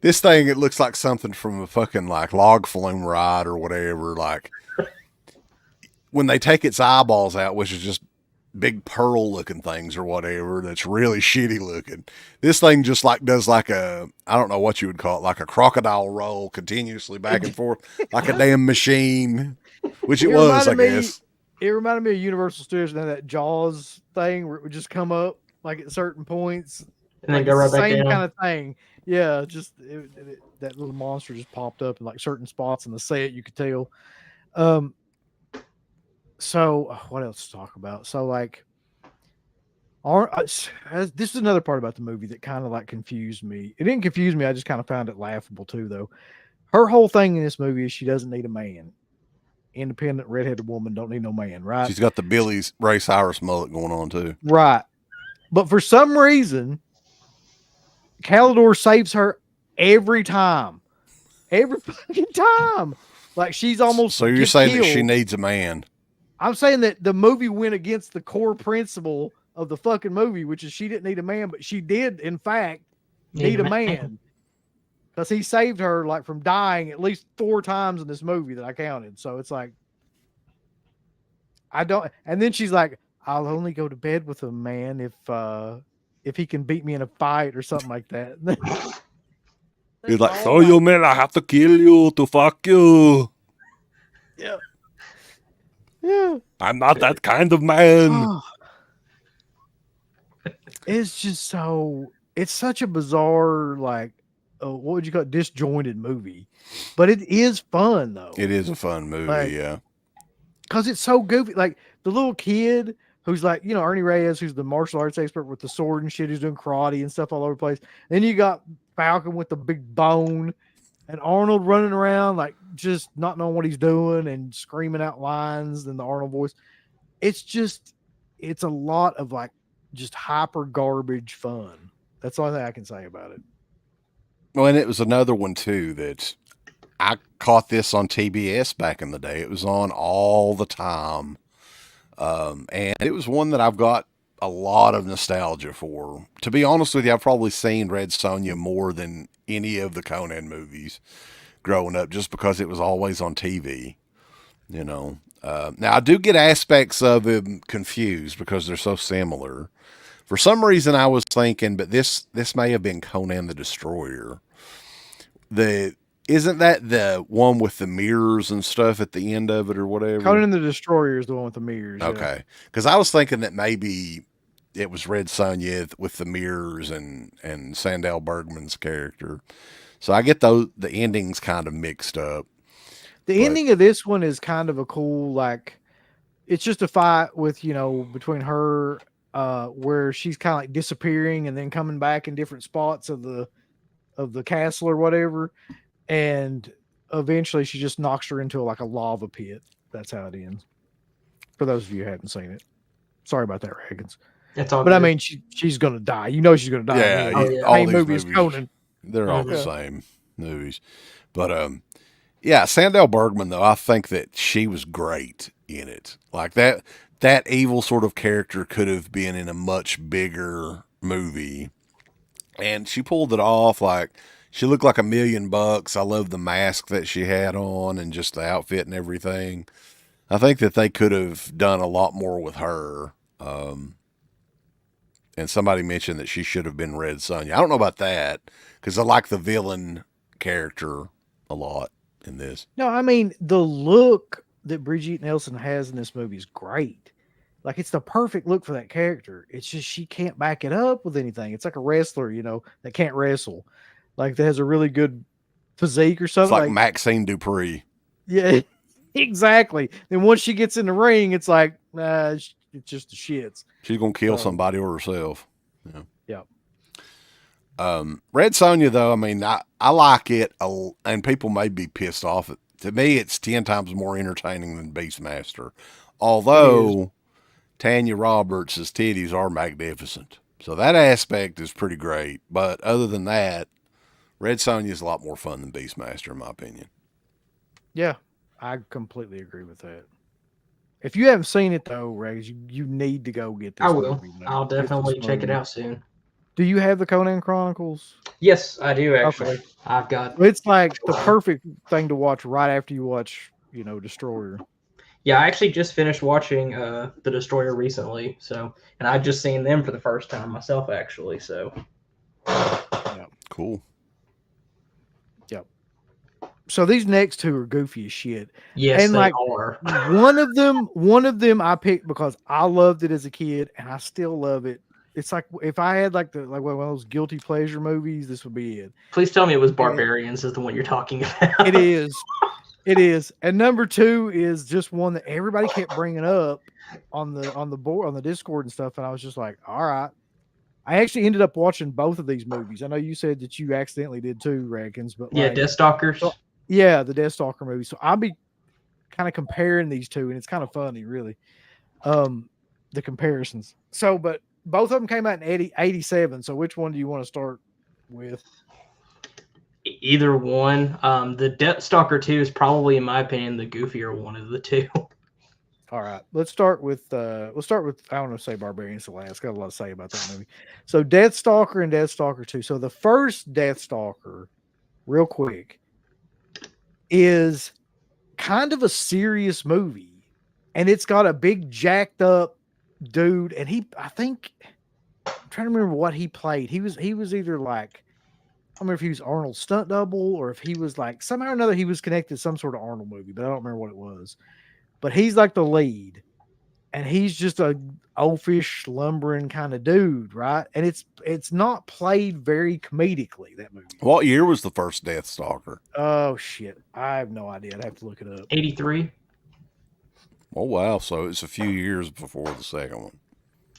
this thing. It looks like something from a fucking like log flume ride or whatever. Like when they take its eyeballs out, which is just big pearl looking things or whatever, that's really shitty looking. This thing just like does like I don't know what you would call it, like a crocodile roll continuously back and forth, like a damn machine, which it was, I guess. It reminded me of Universal Studios and that Jaws thing where it would just come up like at certain points. And then go right back down. Same kind of thing. Yeah, just that little monster just popped up in like certain spots in the set, you could tell. So what else to talk about? So like, this is another part about the movie that kind of like confused me. It didn't confuse me. I just kind of found it laughable too, though. Her whole thing in this movie is she doesn't need a man. Independent redheaded woman don't need no man, right? She's got the Billy Ray Cyrus mullet going on too, right? But for some reason, Calidor saves her every time, every fucking time. Like she's almost. So you're saying that she needs a man? I'm saying that the movie went against the core principle of the fucking movie, which is she didn't need a man, but she did, in fact, need a man. Because he saved her like from dying at least 4 times in this movie that I counted. So it's like, I don't. And then she's like, I'll only go to bed with a man if he can beat me in a fight or something like that. He's like, so you man, I have to kill you to fuck you. Yeah. Yeah. I'm not that kind of man. It's just it's such a bizarre, like, what would you call it? Disjointed movie. But it is fun, though. It is a fun movie, like, yeah. Because it's so goofy. Like, the little kid who's like, Ernie Reyes, who's the martial arts expert with the sword and shit, who's doing karate and stuff all over the place. Then you got Falcon with the big bone. And Arnold running around, like, just not knowing what he's doing and screaming out lines in the Arnold voice. It's just, it's a lot of like just hyper garbage fun. That's the only thing I can say about it. Well, and it was another one too that I caught this on TBS back in the day. It was on all the time. And it was one that I've got a lot of nostalgia for. To be honest with you, I've probably seen Red Sonja more than any of the Conan movies growing up just because it was always on TV, you know. Now, I do get aspects of them confused because they're so similar. For some reason, I was thinking, but this may have been Conan the Destroyer. Isn't that the one with the mirrors and stuff at the end of it or whatever? Conan the Destroyer is the one with the mirrors. Okay. Because I was thinking that maybe it was Red Sonja with the mirrors and Sandal Bergman's character. So I get the endings kind of mixed up. The ending of this one is kind of a cool, like, it's just a fight with, between her, where she's kind of like disappearing and then coming back in different spots of the castle or whatever. And eventually she just knocks her into like a lava pit. That's how it ends. For those of you who haven't seen it. Sorry about that, Reagans. That's all. But good. I mean, she's going to die. She's going to die. Yeah, all these movies, Conan. They're all the same movies. But, yeah, Sandal Bergman, though, I think that she was great in it. Like that evil sort of character could have been in a much bigger movie. And she pulled it off. Like, she looked like $1 million. I love the mask that she had on and just the outfit and everything. I think that they could have done a lot more with her. And somebody mentioned that she should have been Red Sonja. I don't know about that because I like the villain character a lot in this. No, I mean, the look that Brigitte Nielsen has in this movie is great. Like, it's the perfect look for that character. It's just she can't back it up with anything. It's like a wrestler, that can't wrestle. Like, that has a really good physique or something. It's like Maxine Dupree. Yeah, exactly. And once she gets in the ring, it's like, it's just the shits. She's going to kill somebody or herself. Yeah. Yeah. Red Sonja, though, I mean, I like it, and people may be pissed off. To me, it's 10 times more entertaining than Beastmaster. Although Tanya Roberts' titties are magnificent. So that aspect is pretty great. But other than that, Red Sonja is a lot more fun than Beastmaster, in my opinion. Yeah, I completely agree with that. If you haven't seen it, though, Regs, you need to go get this. I will. I'll definitely check it out soon. Do you have the Conan Chronicles? Yes, I do, actually. Okay. I've got... It's like the perfect thing to watch right after you watch, Destroyer. Yeah, I actually just finished watching The Destroyer recently, and I've just seen them for the first time myself, actually, so... Yeah. Cool. Yep. So these next two are goofy as shit. Yes, and they like, are. one of them I picked because I loved it as a kid, and I still love it. It's like if I had like one of those guilty pleasure movies, this would be it. Please tell me it was Barbarians is the one you're talking about. It is. It is. And number 2 is just one that everybody kept bringing up on the board, on the Discord and stuff, and I was just like, all right. I actually ended up watching both of these movies. I know you said that you accidentally did too, Rankins, but yeah, Deathstalkers. So, yeah, the Deathstalker movie. So I'll be kind of comparing these two, and it's kind of funny, really. The comparisons. So, but both of them came out in 87. So which one do you want to start with? Either one. The Deathstalker 2 is probably, in my opinion, the goofier one of the two. All right, let's start with I don't want to say Barbarians the last. Got a lot to say about that movie. So Deathstalker and Deathstalker 2. So the first Deathstalker, real quick, is kind of a serious movie, and it's got a big jacked up dude, and I'm trying to remember what he played. He was either like, I don't remember if he was Arnold's stunt double or if he was like somehow or another he was connected to some sort of Arnold movie, but I don't remember what it was. But he's like the lead, and he's just a oafish, slumbering kind of dude, right? And it's not played very comedically, that movie. What year was the first Deathstalker? Oh shit, I have no idea. I'd have to look it up. 83. Oh wow, so it's a few years before the second one.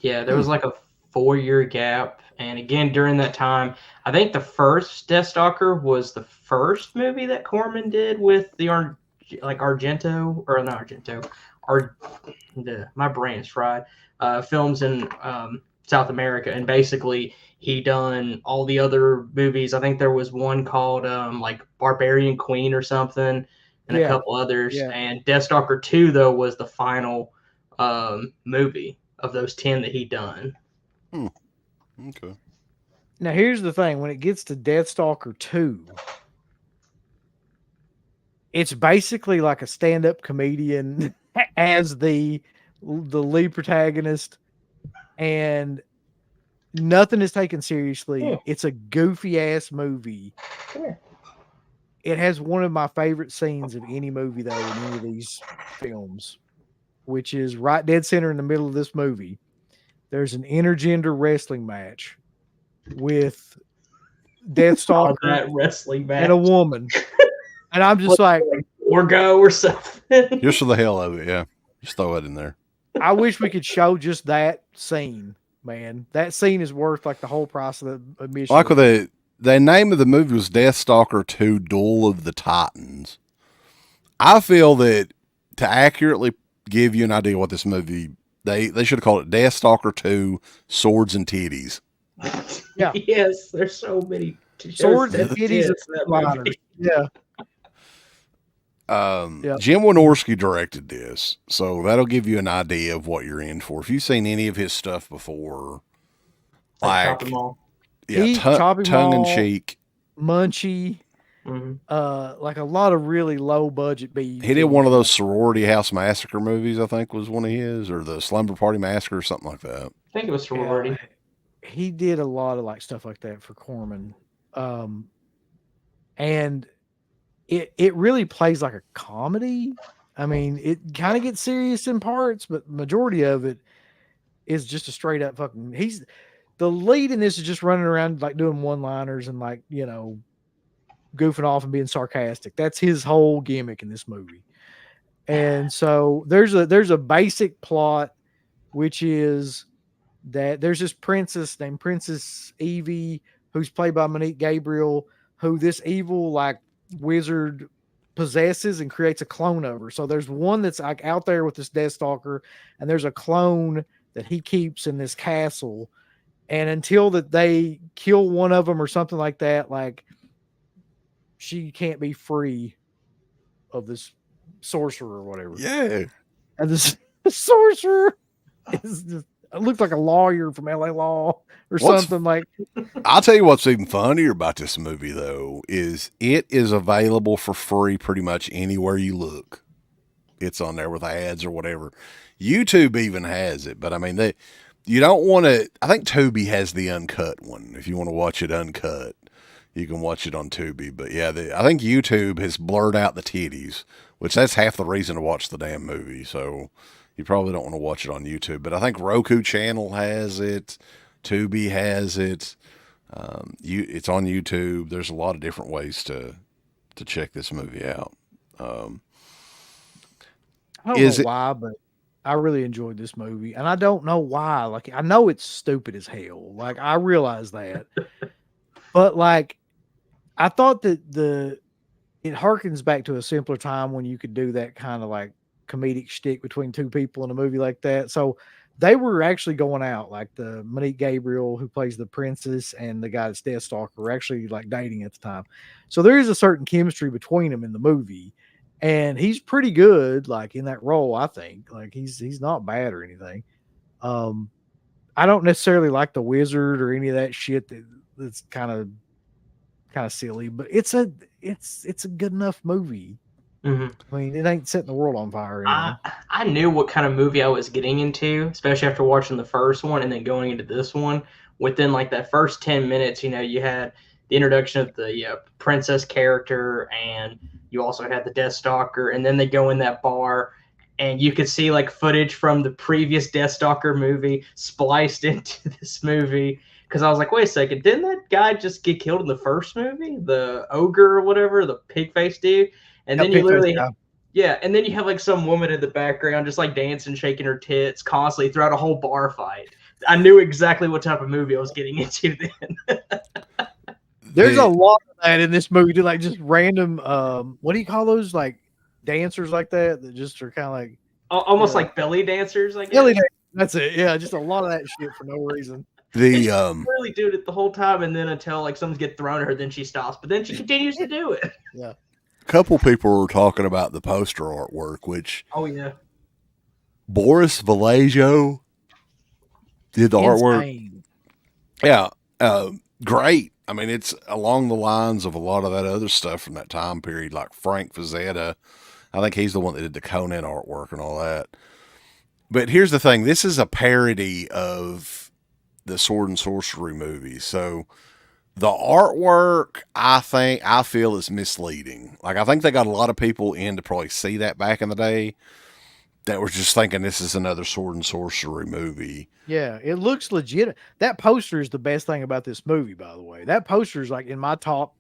Yeah, there was like a 4-year gap, and again during that time, I think the first Deathstalker was the first movie that Corman did with the Argento. my brain is fried. Films in South America, and basically he done all the other movies. I think there was one called like Barbarian Queen or something, and a couple others. Yeah. And Deathstalker 2 though was the final movie of those 10 that he done. Okay. Now here's the thing: when it gets to Deathstalker 2, it's basically like a stand-up comedian as the lead protagonist, and nothing is taken seriously. Yeah. It's a goofy ass movie. Yeah. It has one of my favorite scenes of any movie though in any of these films, which is right dead center in the middle of this movie. There's an intergender wrestling match with Deathstalker that wrestling match and a woman. And I'm just like, or go or something. Just for the hell of it, yeah. Just throw it in there. I wish we could show just that scene, man. That scene is worth like the whole price of the admission. Like with the name of the movie was Deathstalker 2 Duel of the Titans. I feel that to accurately give you an idea what this movie, they should have called it Deathstalker 2 Swords and Titties. Yeah. Yes, there's so many swords and titties. Yeah. Jim Wynorski directed this, so that'll give you an idea of what you're in for. If you've seen any of his stuff before, like tongue in cheek, Munchie, like a lot of really low budget B. He did one of those Sorority House Massacre movies, I think was one of his, or the Slumber Party Massacre or something like that. I think it was Sorority. Yeah, he did a lot of like stuff like that for Corman, and it really plays like a comedy. I mean, it kind of gets serious in parts, but majority of it is just a straight up fucking. He's the lead in this is just running around like doing one-liners and like, you know, goofing off and being sarcastic. That's his whole gimmick in this movie. And so there's a basic plot, which is that there's this princess named Princess Evie, who's played by Monique Gabriel, who this evil like wizard possesses and creates a clone of her. So there's one that's like out there with this Deathstalker, and there's a clone that he keeps in this castle. And until that they kill one of them or something like that, like she can't be free of this sorcerer or whatever. Yeah. And this sorcerer is just, it looks like a lawyer from LA Law or something like. I'll tell you what's even funnier about this movie though, is it is available for free pretty much anywhere you look. It's on there with ads or whatever. YouTube even has it, but I mean, you don't want to, I think Tubi has the uncut one. If you want to watch it uncut, you can watch it on Tubi. But yeah, I think YouTube has blurred out the titties, which that's half the reason to watch the damn movie. So you probably don't want to watch it on YouTube. But I think Roku Channel has it. Tubi has it. It's on YouTube. There's a lot of different ways to check this movie out. I don't know why, but I really enjoyed this movie, and I don't know why. Like, I know it's stupid as hell. Like, I realize that, but like, I thought that it harkens back to a simpler time when you could do that kind of like comedic shtick between two people in a movie like that. So they were actually going out, like the Monique Gabriel who plays the princess and the guy that's Deathstalker were actually like dating at the time. So there is a certain chemistry between them in the movie. And he's pretty good, like in that role. I think, like he's not bad or anything. I don't necessarily like the wizard or any of that shit that's kind of silly, but it's a good enough movie. Mm-hmm. I mean, it ain't setting the world on fire. I knew what kind of movie I was getting into, especially after watching the first one and then going into this one. Within like that first 10 minutes, you know, you had the introduction of the princess character, and you also had the Deathstalker, and then they go in that bar, and you could see like footage from the previous Deathstalker movie spliced into this movie. Because I was like, wait a second, didn't that guy just get killed in the first movie? The ogre or whatever, the pig face dude? And then you literally, and then you have like some woman in the background just like dancing, shaking her tits constantly throughout a whole bar fight. I knew exactly what type of movie I was getting into then. There's a lot of that in this movie, like just random, what do you call those, like dancers like that just are kind of like almost like belly dancers, I guess. Belly dance. That's it. Yeah, just a lot of that shit for no reason. The Really doing it the whole time, and then until like something's get thrown at her, then she stops. But then she continues to do it. Yeah. couple people were talking about the poster artwork, which Oh yeah, Boris Vallejo did the artwork. Insane. Yeah, great. I mean, it's along the lines of a lot of that other stuff from that time period, like Frank Frazetta. I think he's the one that did the Conan artwork and all that. But here's the thing: this is a parody of the Sword and Sorcery movies, so the artwork, I feel is misleading. Like, I think they got a lot of people in to probably see that back in the day that were just thinking this is another Sword and Sorcery movie. Yeah, it looks legit. That poster is the best thing about this movie, by the way. That poster is like in my top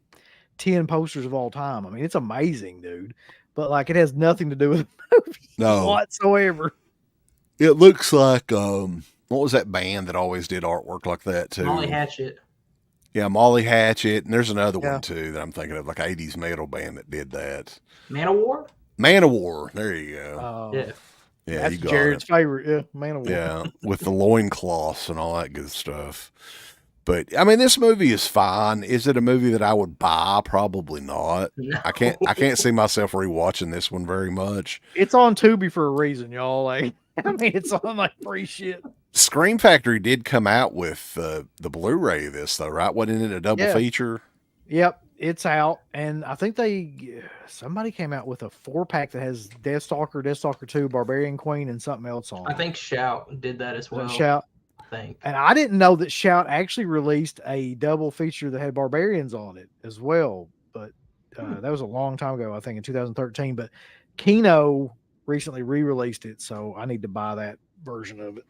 10 posters of all time. I mean, it's amazing, dude. But like, it has nothing to do with the movie whatsoever. It looks like what was that band that always did artwork like that too? Molly Hatchet. Yeah, Molly Hatchet, and there's another one too that I'm thinking of, like 80s metal band that did that. Manowar. Manowar. There you go. Yeah. Yeah, that's you got Jared's it. favorite. Yeah, Manowar. Yeah, with the loincloths and all that good stuff. But I mean, this movie is fine. Is it a movie that I would buy? Probably not. No. I can't see myself rewatching this one very much. It's on Tubi for a reason, y'all. Like, I mean, it's on like free shit. Scream Factory did come out with the Blu-ray of this, though, right? Wasn't it a double feature? Yep, it's out, and I think somebody came out with a 4-pack that has Deathstalker, Deathstalker 2, Barbarian Queen, and something else on it. I think Shout did that as well. Shout. I think. And I didn't know that Shout actually released a double feature that had Barbarians on it as well. But that was a long time ago, I think in 2013. But Kino recently re-released it, so I need to buy that version of it.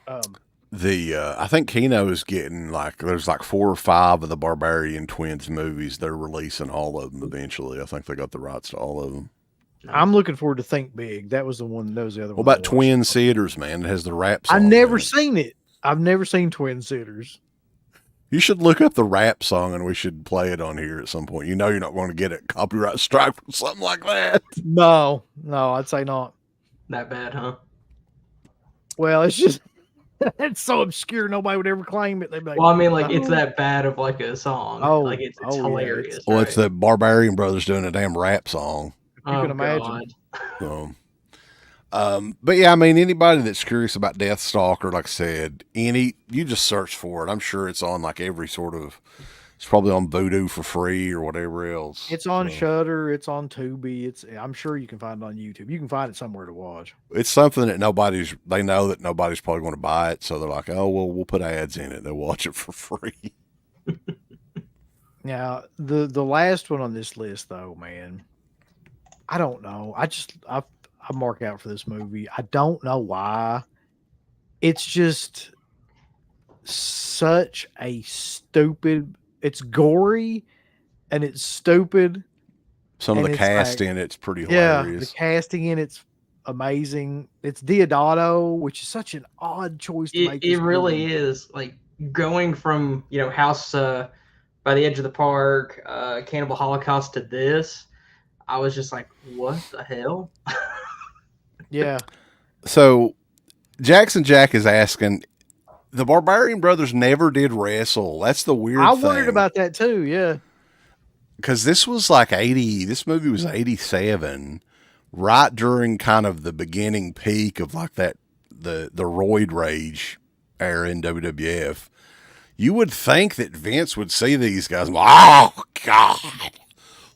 I think Kino is getting there's 4 or 5 of the Barbarian Twins movies. They're releasing all of them eventually. I think they got the rights to all of them. I'm looking forward to Think Big. That was the one. That was the other one. What about Twin Sitters, man? It has the rap song. I've never seen it. I've never seen Twin Sitters. You should look up the rap song and we should play it on here at some point. You know you're not going to get a copyright strike from something like that. No, I'd say not. That bad, huh? Well, it's just it's so obscure nobody would ever claim it. They'd be like, well, I mean, like it's that bad of like a song. Oh, like it's hilarious. Well, it's the Barbarian Brothers doing a damn rap song. You can imagine. So, but yeah, I mean, anybody that's curious about Deathstalker, like I said, you just search for it. I'm sure it's on like every sort of. It's probably on Vudu for free or whatever else. It's on Shudder. It's on Tubi. I'm sure you can find it on YouTube. You can find it somewhere to watch. It's something that they know that nobody's probably going to buy it. So they're like, oh, well, we'll put ads in it. They'll watch it for free. Now, the last one on this list, though, man, I don't know. I mark out for this movie. I don't know why. It's just such a stupid. It's gory, and it's stupid. Some of the cast in it's pretty hilarious. Yeah, the casting in it's amazing. It's Deodato, which is such an odd choice to make. It really is. Like going from House by the Edge of the Park, Cannibal Holocaust to this, I was just like, what the hell? Yeah. So Jackson Jack is asking, the Barbarian Brothers never did wrestle. That's the weird thing. I wondered about that too, yeah. Because this was like 80, this movie was 87, right during kind of the beginning peak of like the roid rage era in WWF. You would think that Vince would see these guys and go, oh, God,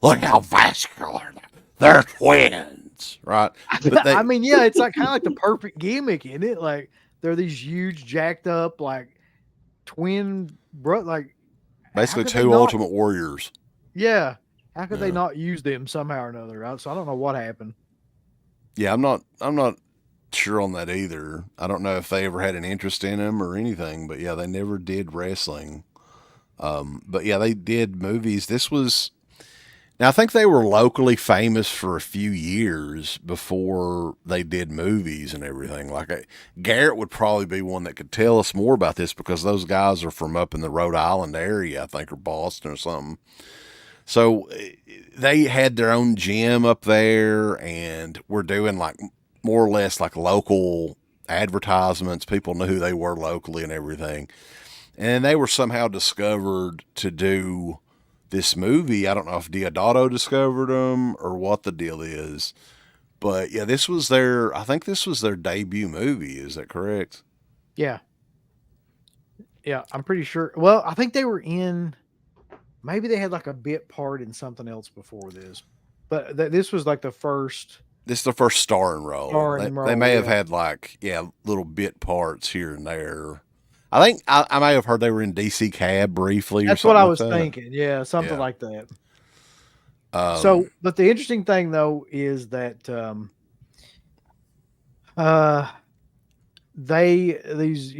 look how vascular. They're twins, right? I mean, yeah, it's like kind of like the perfect gimmick, isn't it? Like, they're these huge, jacked up, like twin, like basically 2 Ultimate Warriors. Yeah, how could they not use them somehow or another? So I don't know what happened. Yeah, I'm not sure on that either. I don't know if they ever had an interest in them or anything, but yeah, they never did wrestling. But yeah, they did movies. Now, I think they were locally famous for a few years before they did movies and everything. Like Garrett would probably be one that could tell us more about this because those guys are from up in the Rhode Island area, I think, or Boston or something. So they had their own gym up there and were doing like more or less like local advertisements. People knew who they were locally and everything. And they were somehow discovered to do this movie. I don't know if Diodato discovered them or what the deal is. But yeah, I think this was their debut movie. Is that correct? Yeah. Yeah, I'm pretty sure. Well, I think they were maybe they had like a bit part in something else before this. But this was like the first. This is the first starring role. Starring They role, may have yeah. had like, little bit parts here and there. I think I may have heard they were in DC Cab briefly. That's or what something I like was that. thinking. Yeah, something Yeah. like that. So, But the interesting thing though is that these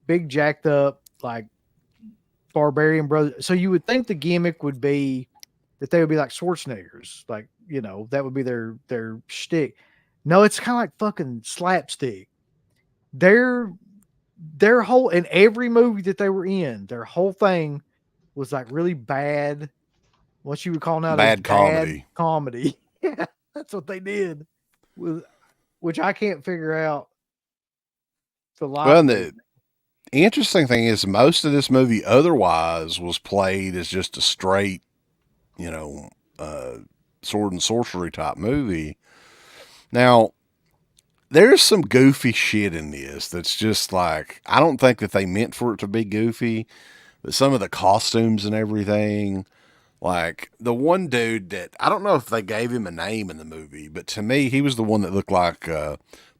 big jacked up like barbarian brothers. So you would think the gimmick would be that they would be like Schwarzeneggers, like that would be their shtick. No, it's kind of like fucking slapstick. Their whole in every movie that they were in, their whole thing was like really bad. What you would call now Bad comedy. Bad comedy. Yeah, that's what they did. Which I can't figure out. well, and the interesting thing is most of this movie otherwise was played as just a straight, sword and sorcery type movie. Now, there's some goofy shit in this that's just like, I don't think that they meant for it to be goofy, but some of the costumes and everything, like the one dude that, I don't know if they gave him a name in the movie, but to me, he was the one that looked like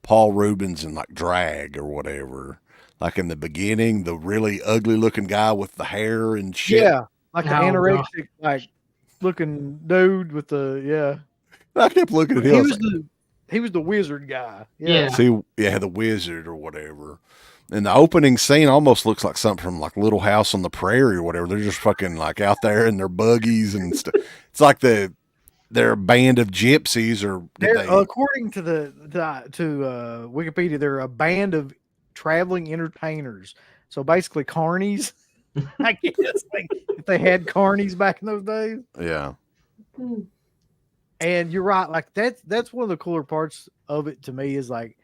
Paul Rubens in like Drag or whatever. Like in the beginning, the really ugly looking guy with the hair and shit. Yeah, like the Oh, anorexic, like looking dude with the I kept looking at him. He was the wizard guy. Yeah. See, the wizard or whatever. And the opening scene almost looks like something from like Little House on the Prairie or whatever. They're just fucking like out there in their buggies and stuff. It's like they're a band of gypsies, or according to Wikipedia, they're a band of traveling entertainers. So basically, carnies. I guess like if they had carnies back in those days. Yeah. And you're right, like that's one of the cooler parts of it to me is like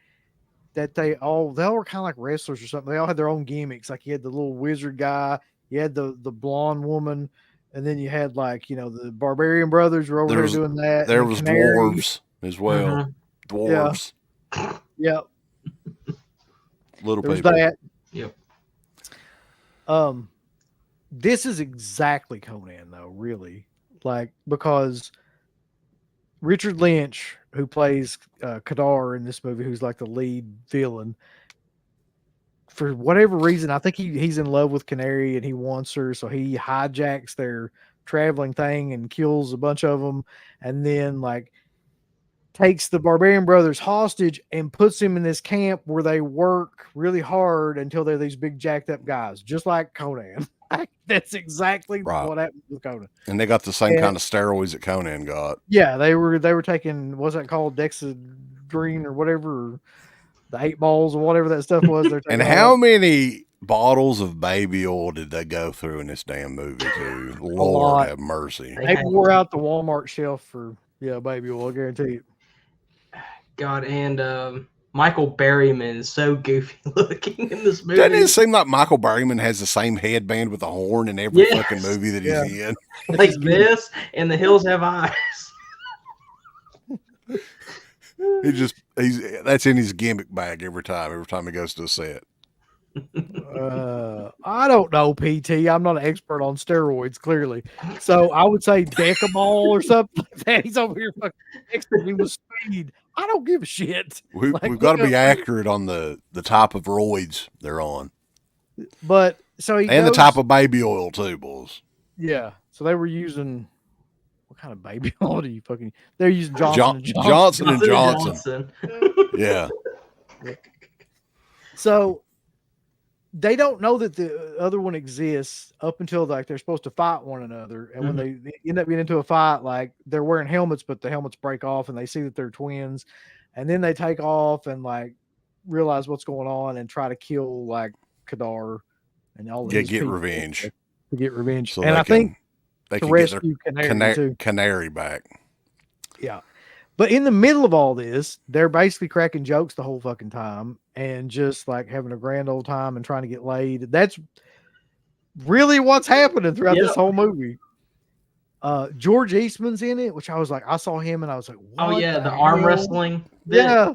that they all were kind of like wrestlers or something. They all had their own gimmicks. Like you had the little wizard guy, you had the blonde woman, and then you had like the Barbarian Brothers were over there doing that. There was dwarves as well. Mm-hmm. Dwarves. Yep. Little There's people. that. Yep. This is exactly Conan though, really. Like because Richard Lynch, who plays Kadar in this movie, who's like the lead villain, for whatever reason, I think he's in love with Canary and he wants her, so he hijacks their traveling thing and kills a bunch of them, and then like takes the Barbarian Brothers hostage and puts them in this camp where they work really hard until they're these big jacked up guys, just like Conan. That's exactly what happened with Conan. And they got the same kind of steroids that Conan got. Yeah, they were taking, what's that called, Dexedrine or whatever, the 8 balls or whatever that stuff was. And how many bottles of baby oil did they go through in this damn movie too? Lord have mercy. They wore out the Walmart shelf for baby oil, I guarantee it. God, and Michael Berryman is so goofy looking in this movie. Doesn't it seem like Michael Berryman has the same headband with a horn in every fucking movie that he's in? Like this, and The Hills Have Eyes. That's in his gimmick bag every time he goes to a set. I don't know, PT. I'm not an expert on steroids, clearly. So I would say Decaball or something like that. He's over here fucking expert with speed. I don't give a shit. We've got to be accurate on the type of roids they're on. But so the type of baby oil too, boys. Yeah. So they were using what kind of baby oil do you fucking? They're using Johnson and Johnson. Yeah. So they don't know that the other one exists up until like they're supposed to fight one another, and when they end up getting into a fight, like they're wearing helmets, but the helmets break off, and they see that they're twins, and then they take off and like realize what's going on and try to kill like Kadar and all of get revenge. To get revenge, so and I think they to can rescue get their Canary Canary back. Yeah, But in the middle of all this, they're basically cracking jokes the whole fucking time and just like having a grand old time and trying to get laid. That's really what's happening throughout this whole movie. George Eastman's in it, which I was like, I saw him and I was like, what Oh yeah, the hell? arm wrestling. Yeah.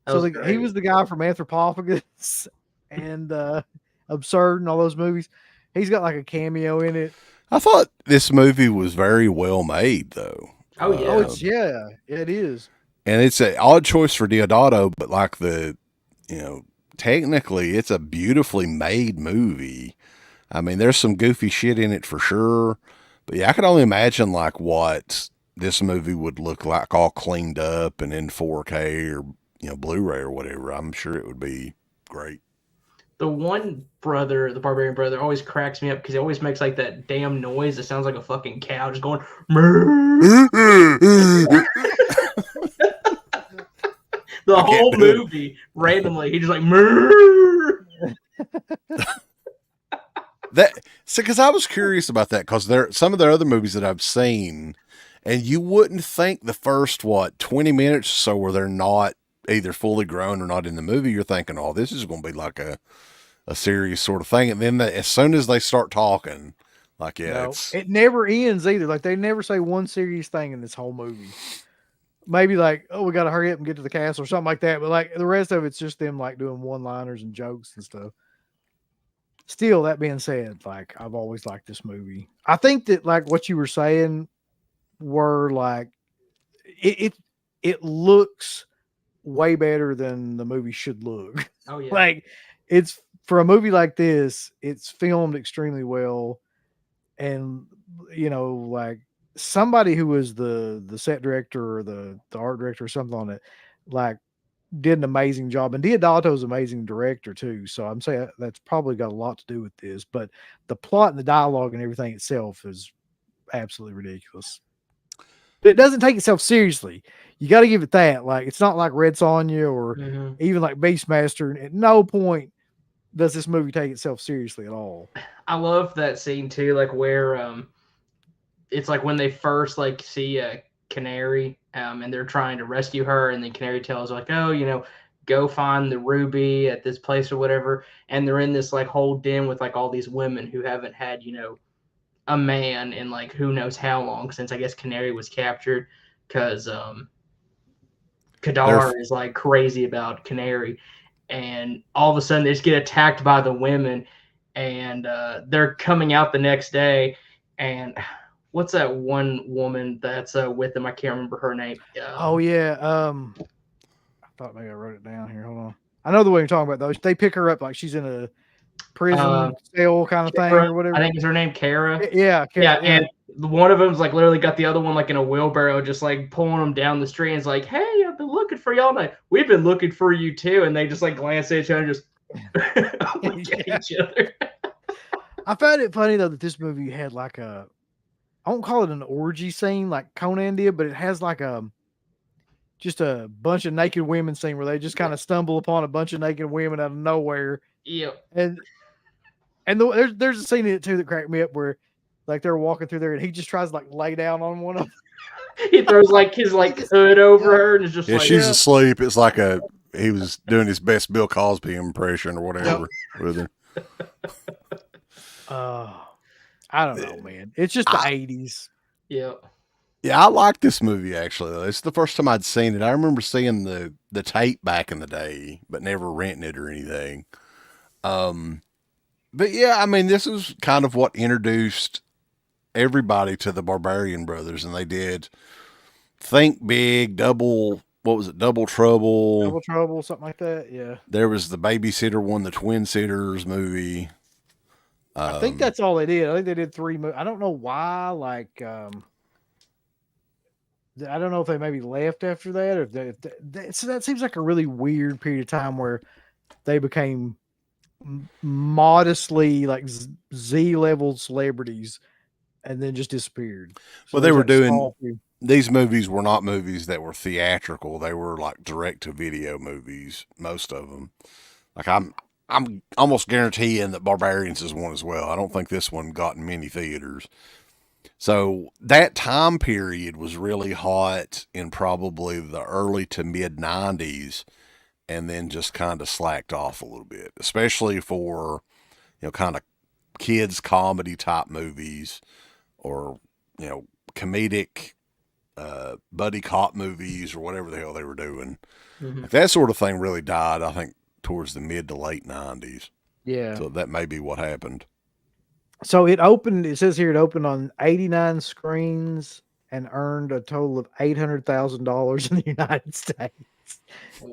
So was he was the guy from Anthropophagus and Absurd and all those movies. He's got like a cameo in it. I thought this movie was very well made, though. Oh yeah, It is. And it's an odd choice for Deodato, but like technically it's a beautifully made movie. I mean, there's some goofy shit in it for sure, but yeah, I could only imagine like what this movie would look like all cleaned up and in 4K or Blu-ray or whatever. I'm sure it would be great. The one brother, the Barbarian brother, always cracks me up because he always makes like that damn noise that sounds like a fucking cow just going. The whole movie, randomly, he just like. Because I was curious about that because there some of the other movies that I've seen, and you wouldn't think the first 20 minutes or so where they're not either fully grown or not in the movie, you're thinking, oh, this is going to be like a serious sort of thing. And then as soon as they start talking, like, it never ends either. Like, they never say one serious thing in this whole movie. Maybe like, oh, we got to hurry up and get to the castle or something like that. But like the rest of it's just them like doing one-liners and jokes and stuff. Still, that being said, like, I've always liked this movie. I think that like what you were saying were like, it looks way better than the movie should look. Oh yeah. Like, it's for a movie like this, it's filmed extremely well. And, like somebody who was the set director or the art director or something on it, like, did an amazing job. And Deodato's an amazing director too. So I'm saying that's probably got a lot to do with this, but the plot and the dialogue and everything itself is absolutely ridiculous. It doesn't take itself seriously. You got to give it that. Like, it's not like Red Sonja or even like Beastmaster. At no point does this movie take itself seriously at all. I love that scene too, like where it's like when they first like see Canary and they're trying to rescue her, and then Canary tells her, like, oh, go find the ruby at this place or whatever, and they're in this like whole den with like all these women who haven't had a man in like who knows how long since I guess Canary was captured, because Kadar is like crazy about Canary, and all of a sudden they just get attacked by the women, and they're coming out the next day, and what's that one woman that's with them? I can't remember her name. Oh yeah. I thought maybe I wrote it down here. Hold on. I know the way you're talking about those. They pick her up like she's in a prison cell kind of thing or whatever. I think it's her name, Kara. Yeah. And one of them's like literally got the other one like in a wheelbarrow, just like pulling them down the street. And it's like, hey, I've been looking for you all night. We've been looking for you too. And they just like glance at each other and just look at each other. I found it funny though that this movie had like I won't call it an orgy scene like Conan did, but it has like just a bunch of naked women scene where they just kind of stumble upon a bunch of naked women out of nowhere. Yep. And there's a scene in it too that cracked me up where like they're walking through there and he just tries to like lay down on one of them. He throws like his like hood over her and is just like, she's asleep. It's like he was doing his best Bill Cosby impression or whatever with her. I don't know, man. It's just the 80s. Yeah. Yeah, I like this movie actually. Though. It's the first time I'd seen it. I remember seeing the tape back in the day, but never renting it or anything. But yeah, I mean, this was kind of what introduced everybody to the Barbarian Brothers, and they did Think Big, Double Trouble? Double Trouble, something like that. Yeah. There was the Babysitter one, the Twin Sitters movie. I think that's all they did. I think they did 3 movies. I don't know why. Like, I don't know if they maybe left after that, or if so that seems like a really weird period of time where they became modestly like Z-level celebrities and then just disappeared. So well, they were doing these movies were not movies that were theatrical. They were like direct-to-video movies, most of them. Like I'm almost guaranteeing that Barbarians is one as well. I don't think this one got in many theaters. So that time period was really hot in probably the early to mid 90s, and then just kind of slacked off a little bit, especially for, kind of kids comedy type movies, or, comedic buddy cop movies, or whatever the hell they were doing. Mhm. That sort of thing really died, I think, towards the mid to late 90s. Yeah. So that may be what happened. So it opened. It says here it opened on 89 screens and earned a total of $800,000 in the United States.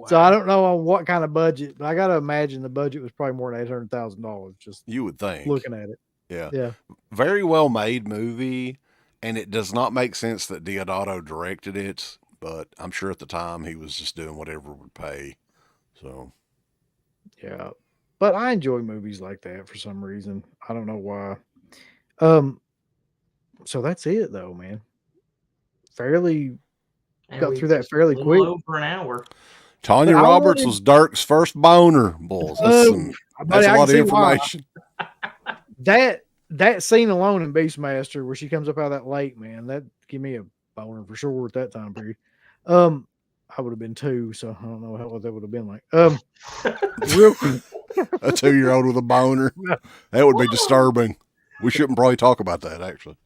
So I don't know on what kind of budget, but I got to imagine the budget was probably more than $800,000. Just You would think. looking at it. Yeah. Yeah. Very well made movie, and it does not make sense that Deodato directed it, but I'm sure at the time he was just doing whatever would pay. So, Yeah. But I enjoy movies like that for some reason. I don't know why. So that's it though, man. Fairly And got we through that just fairly a quick. little over an hour. Tanya But I Roberts wanted- was Dirk's first boner, bulls. That's, Buddy, that's I a can lot of see why. information. That scene alone in Beastmaster where she comes up out of that lake, man, that give me a boner for sure at that time period. I would have been 2, so I don't know what that would have been like. Real quick. A 2-year-old with a boner. That would be disturbing. We shouldn't probably talk about that, actually.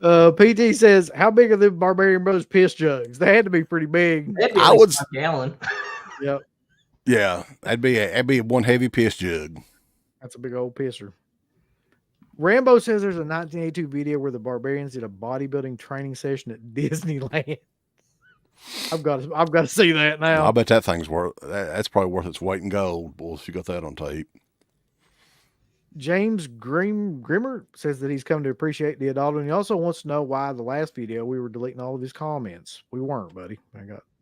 PT says, how big are the Barbarian Brothers piss jugs? They had to be pretty big. That'd be I like would- 5 gallon. Yep. Yeah, that'd be one heavy piss jug. That's a big old pisser. Rambo says there's a 1982 video where the Barbarians did a bodybuilding training session at Disneyland. I've got to see that now. I bet that thing's that's probably worth its weight in gold, bulls, if you got that on tape. James Grimmer says that he's come to appreciate the adult, and he also wants to know why the last video we were deleting all of his comments. We weren't, buddy.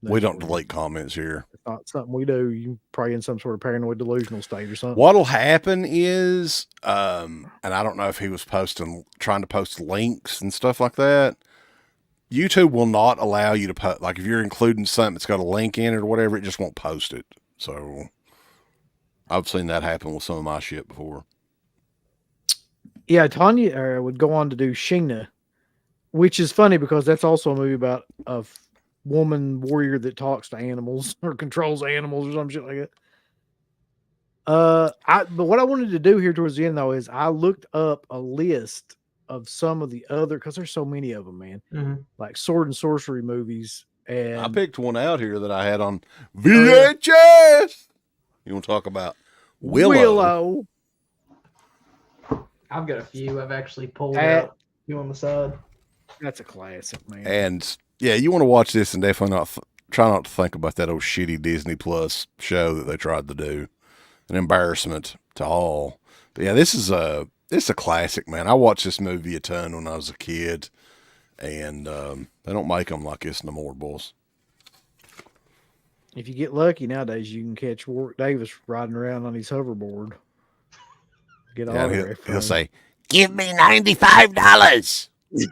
We don't delete comments here. It's not something we do. You probably in some sort of paranoid delusional state or something. What'll happen is, and I don't know if he was trying to post links and stuff like that. YouTube will not allow you to put, like, if you're including something that's got a link in it or whatever, it just won't post it. So I've seen that happen with some of my shit before. Yeah, Tanya would go on to do Sheena, which is funny because that's also a movie about a woman warrior that talks to animals or controls animals or some shit like that. But what I wanted to do here towards the end though is I looked up a list of some of the other, because there's so many of them, man. Mm-hmm. Like sword and sorcery movies, and I picked one out here that I had on VHS. You want to talk about Willow? I've got a few. I've actually pulled At- out you on the side. That's a classic, man. And yeah, you want to watch this and definitely try not to think about that old shitty Disney Plus show that they tried to do. An embarrassment to all. But yeah, this is a classic, man. I watched this movie a ton when I was a kid, and they don't make them like this no more, boys. If you get lucky nowadays, you can catch Warwick Davis riding around on his hoverboard. Get all Yeah, he'll say, "Give me $95,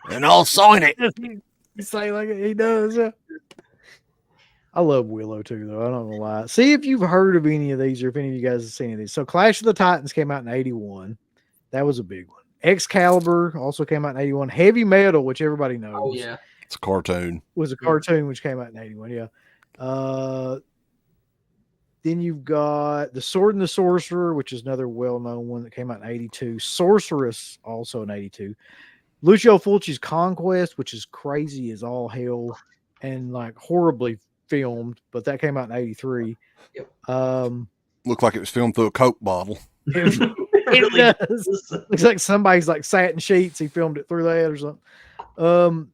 and I'll sign it." You say like he does. I love Willow too, though. I'm not gonna lie. See if you've heard of any of these, or if any of you guys have seen any of these. So, Clash of the Titans came out in '81. That was a big one. Excalibur also came out in '81. Heavy Metal, which everybody knows, Oh yeah. It's a cartoon. was a cartoon which came out in '81. Yeah. Then you've got The Sword and the Sorcerer, which is another well-known one that came out in '82. Sorceress, also in '82. Lucio Fulci's Conquest, which is crazy as all hell and like horribly filmed, but that came out in '83. Yep. Looked like it was filmed through a Coke bottle. It does. Looks like somebody's like sat in sheets. He filmed it through that or something.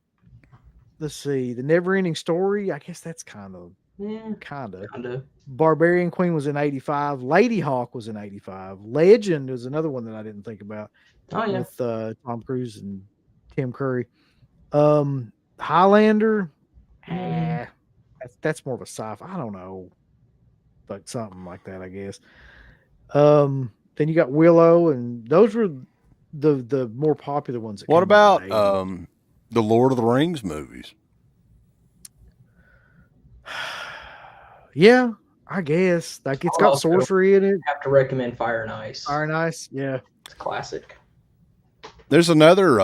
Let's see. The Never Ending Story. I guess that's kind of. Barbarian Queen was in '85. Lady Hawk was in '85. Legend is another one that I didn't think about. Oh yeah. With Tom Cruise and Tim Curry. Highlander. That's more of a sci-fi. I don't know. But something like that, I guess. Then you got Willow, and those were the more popular ones. What about the Lord of the Rings movies? Yeah, I guess. Like it's got Also, sorcery in it. I have to recommend Fire and Ice. Fire and Ice. Yeah. It's classic. There's another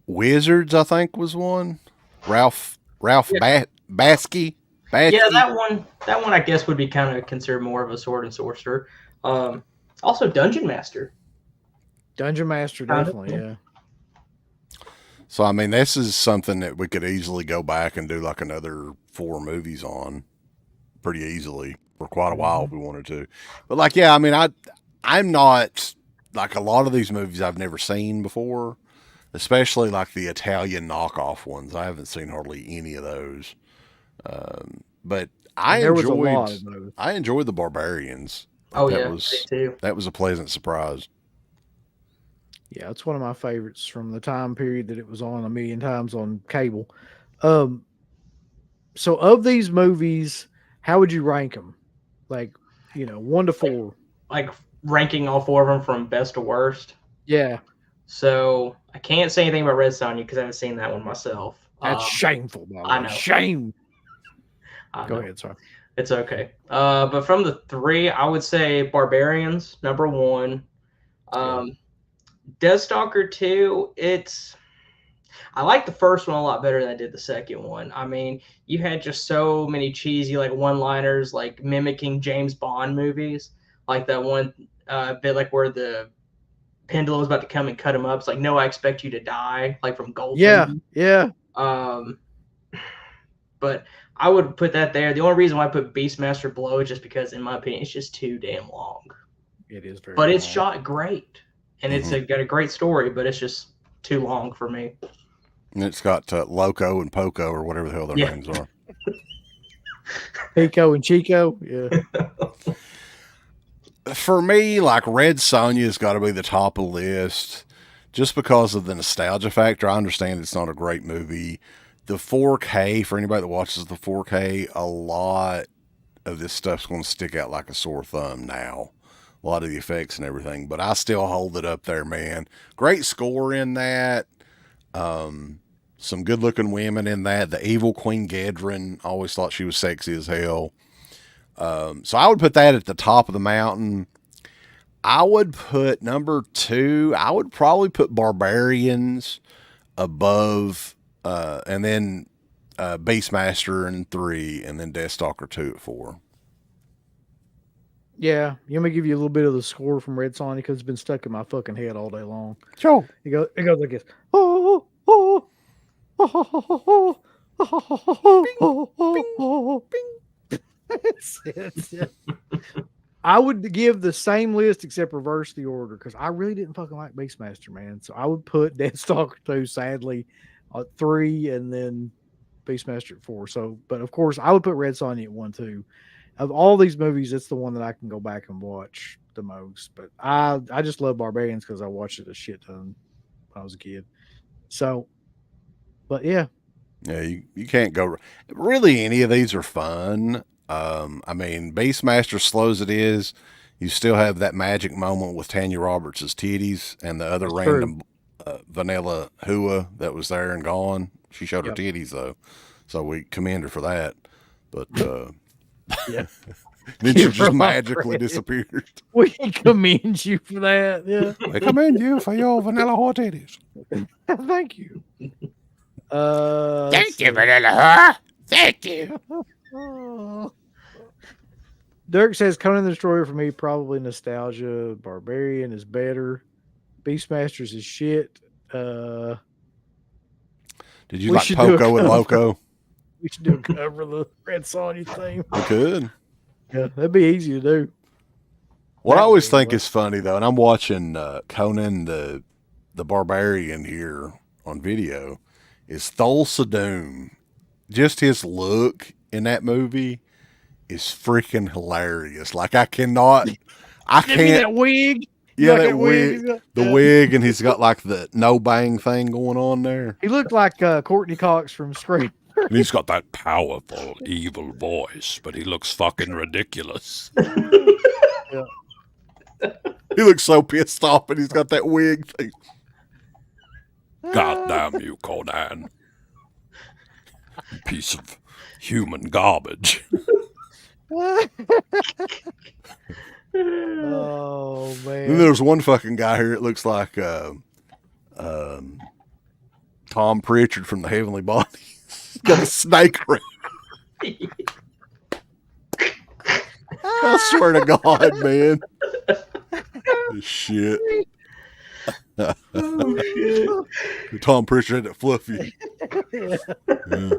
Wizards, I think, was one. Ralph Yeah. Basky. Yeah, that one I guess would be kind of considered more of a sword and sorcerer. Also Dungeon Master. Dungeon Master, Kind of, definitely, yeah. So, I mean, this is something that we could easily go back and do like another 4 movies on pretty easily for quite a while if we wanted to. But, like, yeah, I mean, I'm not, like, a lot of these movies I've never seen before, especially like the Italian knockoff ones. I haven't seen hardly any of those. But And there was a lot of those. I enjoyed the Barbarians. Oh, That yeah, was, me too. that was a pleasant surprise. Yeah, it's one of my favorites from the time period that it was on a million times on cable. So of these movies, how would you rank them? Like, 1 to 4. Like ranking all 4 of them from best to worst. Yeah, So I can't say anything about Red Sonja because I haven't seen that one myself. that's shameful, by the way. I know. Shame. I Go know. ahead, sorry. It's okay. But from the 3, I would say Barbarians, number 1. Deathstalker 2, I like the first one a lot better than I did the second one. I mean, you had just so many cheesy like one-liners, like mimicking James Bond movies, like that one bit like where the pendulum was about to come and cut him up. It's like, no, I expect you to die, like from Goldfinger. Yeah. But I would put that there. The only reason why I put Beastmaster below is just because, in my opinion, it's just too damn long. It is very But it's long. shot great, and it's got a great story, but it's just too long for me. And it's got Loco and Poco or whatever the hell their names are. Pico and Chico, yeah. For me, like Red Sonja's got to be the top of the list just because of the nostalgia factor. I understand it's not a great movie. The 4K, for anybody that watches the 4K, a lot of this stuff's going to stick out like a sore thumb now. A lot of the effects and everything, but I still hold it up there, man. Great score in that. Some good looking women in that. The evil Queen Gedrin, always thought she was sexy as hell. So I would put that at the top of the mountain. I would put number 2, I would probably put Barbarians above, and then Beastmaster in 3, and then Deathstalker 2 at 4. Yeah, you want me to give you a little bit of the score from Red Sonja because it's been stuck in my fucking head all day long. Sure. It goes like this. Oh, oh, oh, oh, oh, oh, bing. That's it. I would give the same list except reverse the order because I really didn't fucking like Beastmaster, man. So I would put Deathstalker 2, sadly, at 3, and then Beastmaster at 4. So, but of course, I would put Red Sonja at 1 too. Of all these movies, it's the one that I can go back and watch the most. But I just love Barbarians because I watched it a shit ton when I was a kid. So, but yeah. Yeah, you can't go. Really, any of these are fun. I mean, Beastmaster, slow as it is, you still have that magic moment with Tanya Roberts' titties and the other That's random vanilla hua that was there and gone. She showed her titties, though. So we commend her for that. But Yeah. then she just magically disappeared. We commend you for that. Yeah. We commend you for your vanilla hot titties. Thank you. Thank you, vanilla hua. Thank you. Dirk says Conan the Destroyer for me, probably nostalgia. Barbarian is better. Beastmasters is shit. Did you like Poco and Loco? We should do a cover of the Red Sonja theme. We could. Yeah, that'd be easy to do. What I always think is funny, though, and I'm watching Conan the Barbarian here on video, is Thulsa Doom. Just his look in that movie is freaking hilarious. Like, I can't. That wig. Yeah, that wig. The wig, and he's got like the no bang thing going on there. He looked like Courtney Cox from Scream. And he's got that powerful, evil voice, but he looks fucking ridiculous. Yeah. He looks so pissed off, and he's got that wig thing. God damn you, Conan. You piece of human garbage. Oh man! And there's one fucking guy here. It looks like Tom Pritchard from the Heavenly Bodies. Got a snake ring. I swear to God, man. This shit. Oh shit! Tom Pritchard had that fluffy. Yeah. Yeah.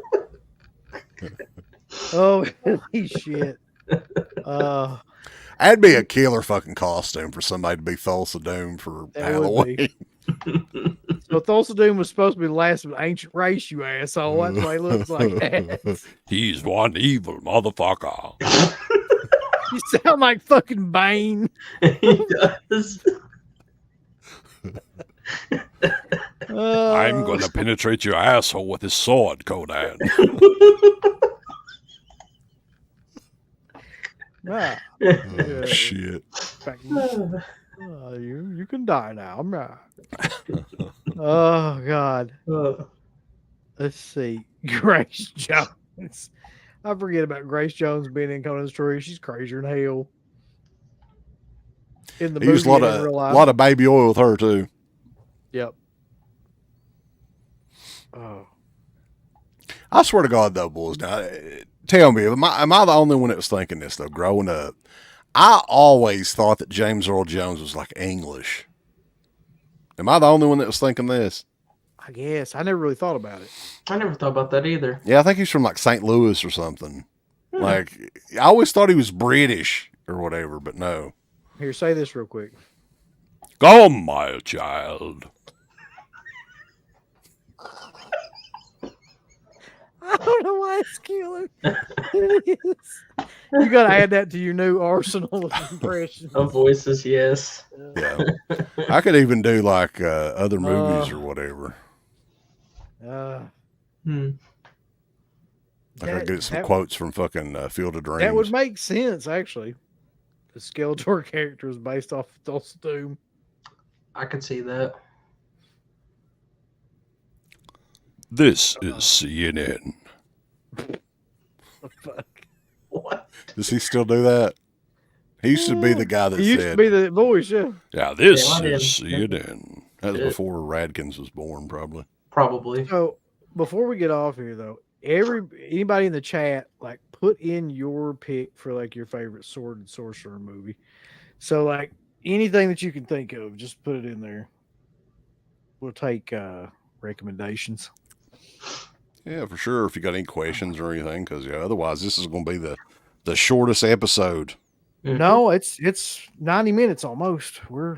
Oh, holy shit. That'd be a killer fucking costume for somebody to be Thulsa Doom for That would be. Halloween. So Thulsa Doom was supposed to be the last of an ancient race, you asshole. That's why he looks like that. He's one evil motherfucker. You sound like fucking Bane. He does. I'm going to penetrate your asshole with his sword, Conan. Wow. Oh, shit. You can die now. I'm right. Oh God. Let's see. Grace Jones. I forget about Grace Jones being in Conan's Story. She's crazier than hell. In the He used a movie and in real life. lot of baby oil with her too. Yep. Oh. I swear to God, though, boys. Now, tell me, am I the only one that was thinking this though? Growing up, I always thought that James Earl Jones was like English. Am I the only one that was thinking this? I guess. I never really thought about it. I never thought about that either. Yeah, I think he's from like St. Louis or something. Like, I always thought he was British or whatever, but no. Here, say this real quick. Come, my child. I don't know why it's killer. It is. You got to add that to your new arsenal of impressions. Of voices, yes. Yeah. I could even do like other movies or whatever. I could get some quotes from fucking Field of Dreams. That would make sense, actually. The Skeletor character is based off of Thulsa Doom. I could see that. This is CNN. Fuck. What? Does he still do that? He used to be the guy that He used to be the voice, yeah. Yeah, this Yeah, I did. is CNN. That was before Radkins was born, probably. Probably. So before we get off here, though, anybody in the chat, like, put in your pick for like your favorite sword and sorcerer movie. So like anything that you can think of, just put it in there. We'll take recommendations. Yeah, for sure. If you got any questions or anything, because otherwise this is going to be the shortest episode. No, it's 90 minutes almost. We're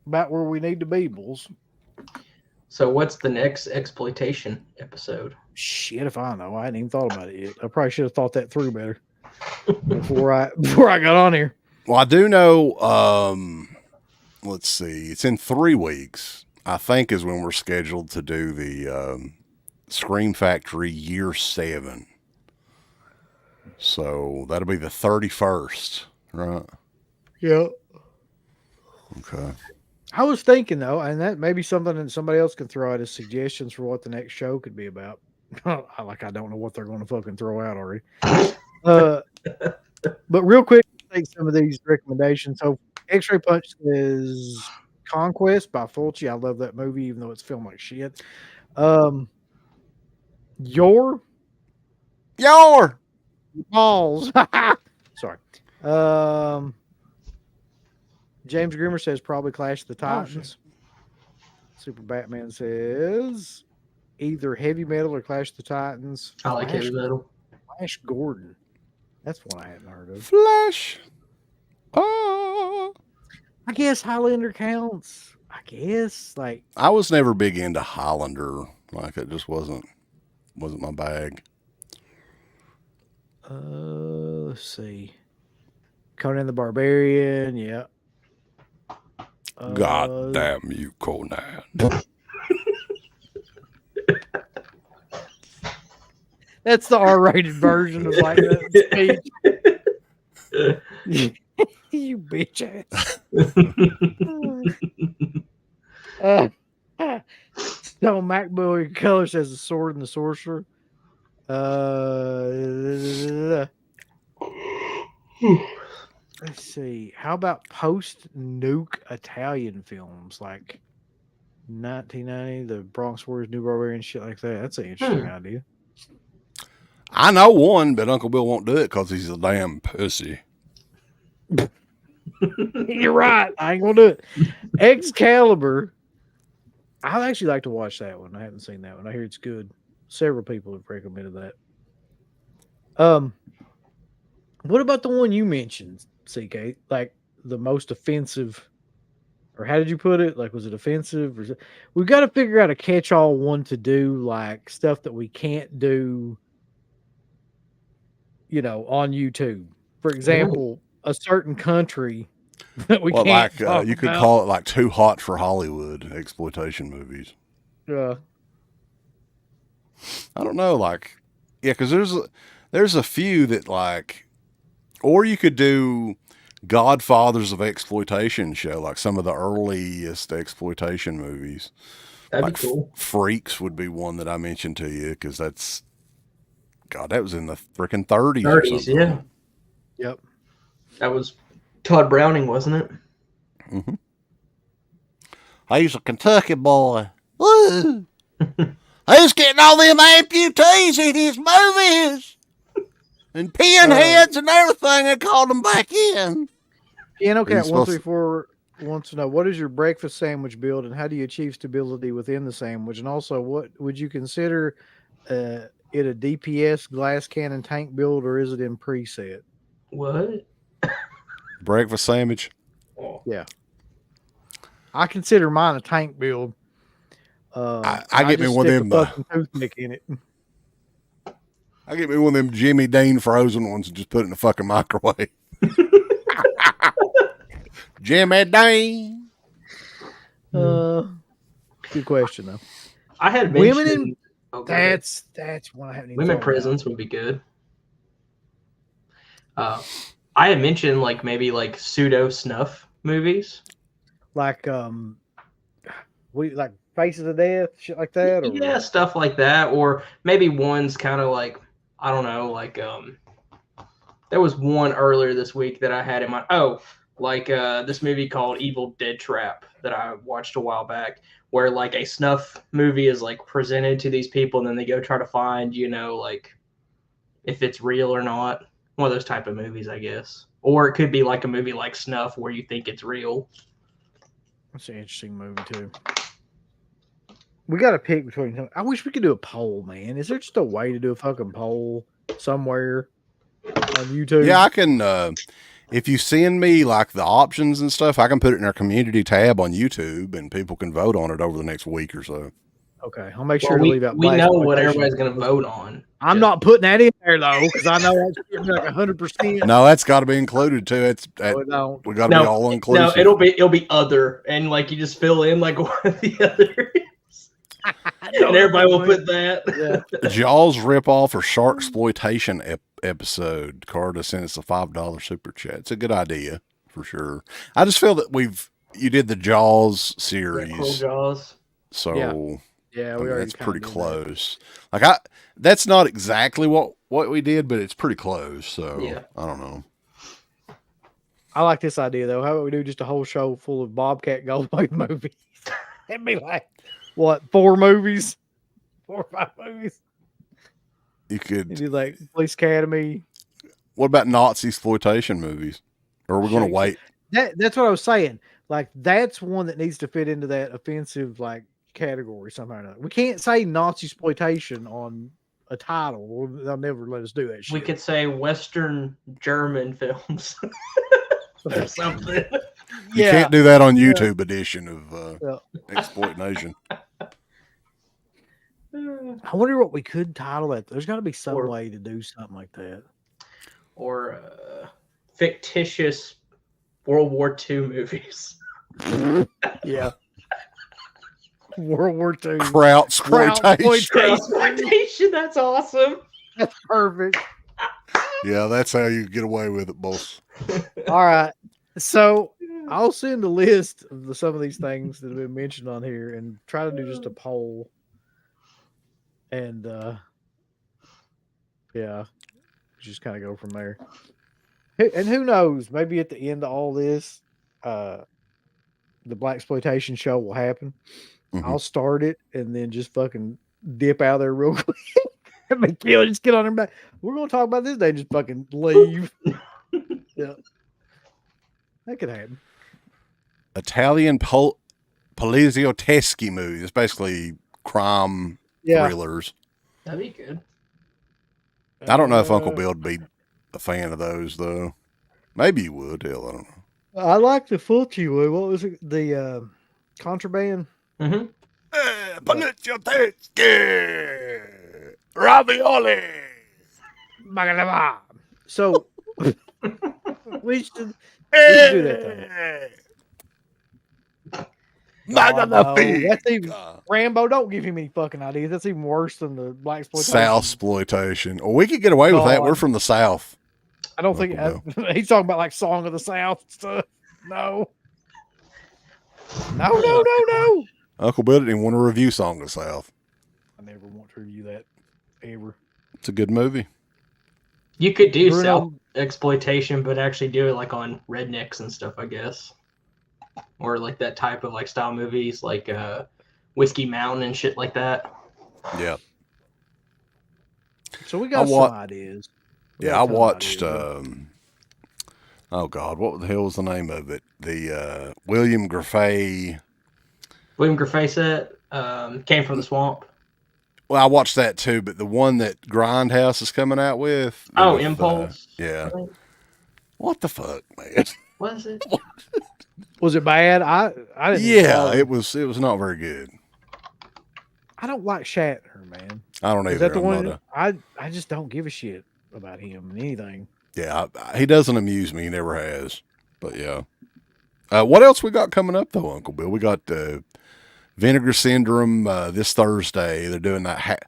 about where we need to be, bulls. So what's the next exploitation episode? Shit, if I know. I hadn't even thought about it yet. I probably should have thought that through better before I got on here. Well, I do know, let's see, it's in 3 weeks, I think, is when we're scheduled to do the Scream Factory Year 7. So that'll be the 31st, right? Yep. Okay. I was thinking, though, and that may be something that somebody else can throw out as suggestions for what the next show could be about. I don't know what they're going to fucking throw out already. But real quick, take some of these recommendations. So, X-Ray Punch is Conquest by Fulci. I love that movie, even though it's filmed like shit. Your balls. Sorry. James Grimmer says probably Clash of the Titans. Super Batman says either Heavy Metal or Clash of the Titans. I like Heavy Metal. Flash Gordon. That's one I hadn't heard of. Flash. Oh. I guess Highlander counts. I guess I was never big into Highlander. Like, it just wasn't my bag. let's see. Conan the Barbarian, yeah. God damn you, Conan. That's the R-rated version of like that speech. You bitch ass. So MacBoy Color says the Sword and the Sorcerer. Let's see. How about post-nuke Italian films? Like, 1990, the Bronx Warriors, New Barbarian, shit like that. That's an interesting idea. I know one, but Uncle Bill won't do it because he's a damn pussy. You're right. I ain't gonna do it. Excalibur. I'd actually like to watch that one. I haven't seen that one. I hear it's good. Several people have recommended that. What about the one you mentioned, CK? Like the most offensive, or how did you put it? Like, was it offensive? Or we've got to figure out a catch-all one to do, like stuff that we can't do, on YouTube. For example, a certain country that we can't. Like you could call it like Too Hot for Hollywood exploitation movies. Yeah. I don't know, like, yeah, because there's a few that like, or you could do Godfathers of Exploitation show, like some of the earliest exploitation movies. That'd like be cool. Freaks would be one that I mentioned to you because that was in the freaking 30s. 30s, yeah. Yep. That was Todd Browning, wasn't it? Mm-hmm. He's a Kentucky boy. Woo! He's getting all them amputees in his movies. And pinheads and everything, and called them back in. Piano Cat 134 wants to know, what is your breakfast sandwich build and how do you achieve stability within the sandwich? And also, what would you consider it a DPS glass cannon tank build, or is it in preset? What? Breakfast sandwich? Oh. Yeah. I consider mine a tank build. I get me one of them fucking toothpick in it. I get me one of them Jimmy Dean frozen ones and just put it in the fucking microwave. Jimmy Dean. Good question though. I had women mentioned, in that's one I haven't even women thought prisons about. would be good. I had mentioned like maybe like pseudo snuff movies. Like like Faces of Death, shit like that, or Yeah, stuff like that, or maybe one's kind of like, I don't know, like there was one earlier this week that I had in my this movie called Evil Dead Trap that I watched a while back, where like a snuff movie is like presented to these people and then they go try to find, like if it's real or not. One of those type of movies, I guess. Or it could be like a movie like Snuff where you think it's real. That's an interesting movie too. We got to pick between. I wish we could do a poll, man. Is there just a way to do a fucking poll somewhere on YouTube? Yeah, I can. If you send me like the options and stuff, I can put it in our community tab on YouTube, and people can vote on it over the next week or so. Okay, I'll make sure to leave out. We know what everybody's going to vote on. I'm not putting that in there though, because I know that's like 100%. No, that's got to be included too. We got to be all inclusive. No, it'll be other, and like you just fill in like one of the others. And everybody will put that. Yeah. Jaws ripoff or shark exploitation episode. Carter sent us a $5 super chat. It's a good idea for sure. I just feel that you did the Jaws series. Yeah, cool Jaws. So yeah, that's pretty close. That. Like that's not exactly what we did, but it's pretty close. So yeah. I don't know. I like this idea though. How about we do just a whole show full of Bobcat Goldthwait movies? It'd be like, what, 4 movies? 4 or 5 movies? You could do like Police Academy. What about Nazi exploitation movies? Or are we going to wait? That's what I was saying. Like, that's one that needs to fit into that offensive like category somehow or another. We can't say Nazi exploitation on a title. They'll never let us do that shit. We could say Western German films or something. You can't do that on YouTube edition of ExplotNation. I wonder what we could title that. There's got to be some way to do something like that. Or fictitious World War II movies. Yeah. World War II. Krautsploitation. That's awesome. That's perfect. Yeah, that's how you get away with it, boss. All right. So I'll send a list of some of these things that have been mentioned on here and try to do just a poll. And just kind of go from there. And who knows? Maybe at the end of all this, the blaxploitation show will happen. I'll start it and then just fucking dip out of there real quick. Just get on her back. We're gonna talk about this day and just fucking leave. Yeah. That could happen. Italian polizioteschi movies. It's basically crime thrillers. That'd be good. I don't know if Uncle Bill would be a fan of those, though. Maybe you would. Hell, I don't know. I like the Fulci one. What was it? The Contraband? Mm-hmm. Polizioteschi! Ravioli! So, we should do that, though. That's even, Rambo, don't give him any fucking ideas. That's even worse than the black exploitation. South exploitation. Well, we could get away with that. We're from the South. I don't think he's talking about like Song of the South stuff. No. Uncle Bill didn't even want to review Song of the South. I never want to review that ever. It's a good movie. You could do South exploitation, but actually do it like on rednecks and stuff, I guess. Or like that type of like style movies, like Whiskey Mountain and shit like that. Yeah. So we got some ideas. I watched. Oh God, what the hell was the name of it? The William Grafay. William Grafay set Came from the Swamp. Well, I watched that too, but the one that Grindhouse is coming out with. Impulse. Yeah. What the fuck, man? Was it? Was it bad? I didn't. Yeah, it was not very good. I don't like Shatner, man. I don't either. Is that the one? I just don't give a shit about him and anything. Yeah, he doesn't amuse me. He never has. But yeah. What else we got coming up though, Uncle Bill? We got Vinegar Syndrome this Thursday. They're doing that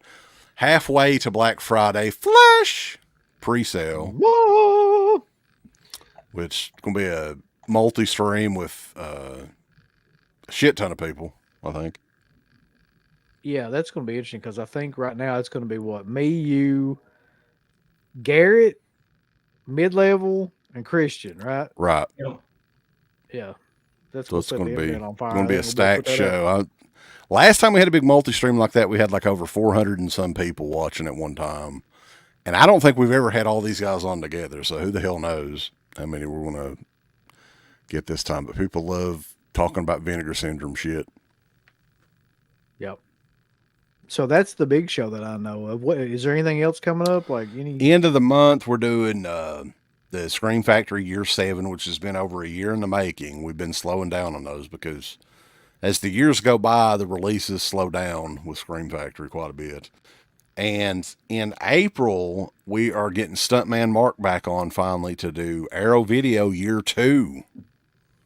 halfway to Black Friday flash pre-sale. Whoa! Which is going to be a multi-stream with a shit ton of people, I think. Yeah, that's going to be interesting because I think right now it's going to be what? Me, you, Garrett, mid-level, and Christian, right? Right. Yeah. That's so it's going to be on fire. Going to be a stacked show. Last time we had a big multi-stream like that, we had like over 400 and some people watching at one time. And I don't think we've ever had all these guys on together, so who the hell knows how many we're going to get this time. But people love talking about Vinegar Syndrome shit. Yep. So that's the big show that I know of. What is there anything else coming up? Like any end of the month, we're doing the Scream Factory Year 7, which has been over a year in the making. We've been slowing down on those because as the years go by, the releases slow down with Scream Factory quite a bit. And in April, we are getting Stuntman Mark back on finally to do Arrow Video Year 2.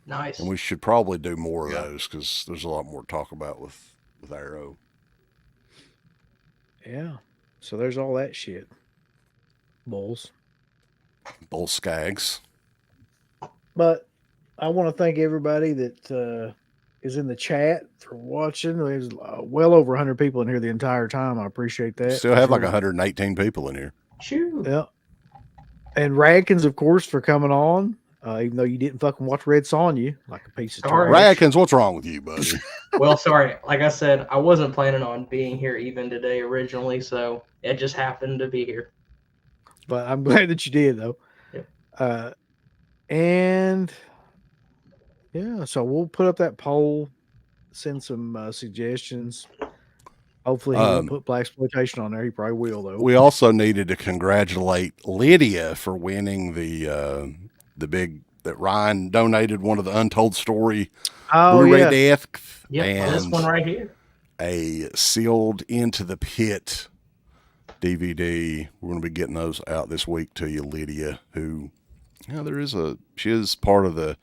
Nice. And we should probably do more of those because there's a lot more to talk about with Arrow. Yeah. So there's all that shit. Bulls. Bull Skags. But I want to thank everybody that is in the chat for watching. There's well over 100 people in here the entire time. I appreciate that. Still have like 118 people in here. Sure. Yeah. And Radkins, of course, for coming on. Even though you didn't fucking watch Red Sonja like a piece of trash. Radkins, what's wrong with you, buddy? Well, sorry. Like I said, I wasn't planning on being here even today originally, so it just happened to be here. But I'm glad that you did, though. Yep. And yeah, so we'll put up that poll, send some suggestions. Hopefully he won't put blaxploitation on there. He probably will, though. We also needed to congratulate Lydia for winning the big that Ryan donated one of the Untold Story Blu-ray discs. Yeah, and this one right here. A Sealed Into the Pit DVD. We're going to be getting those out this week to you, Lydia, who, she is part of the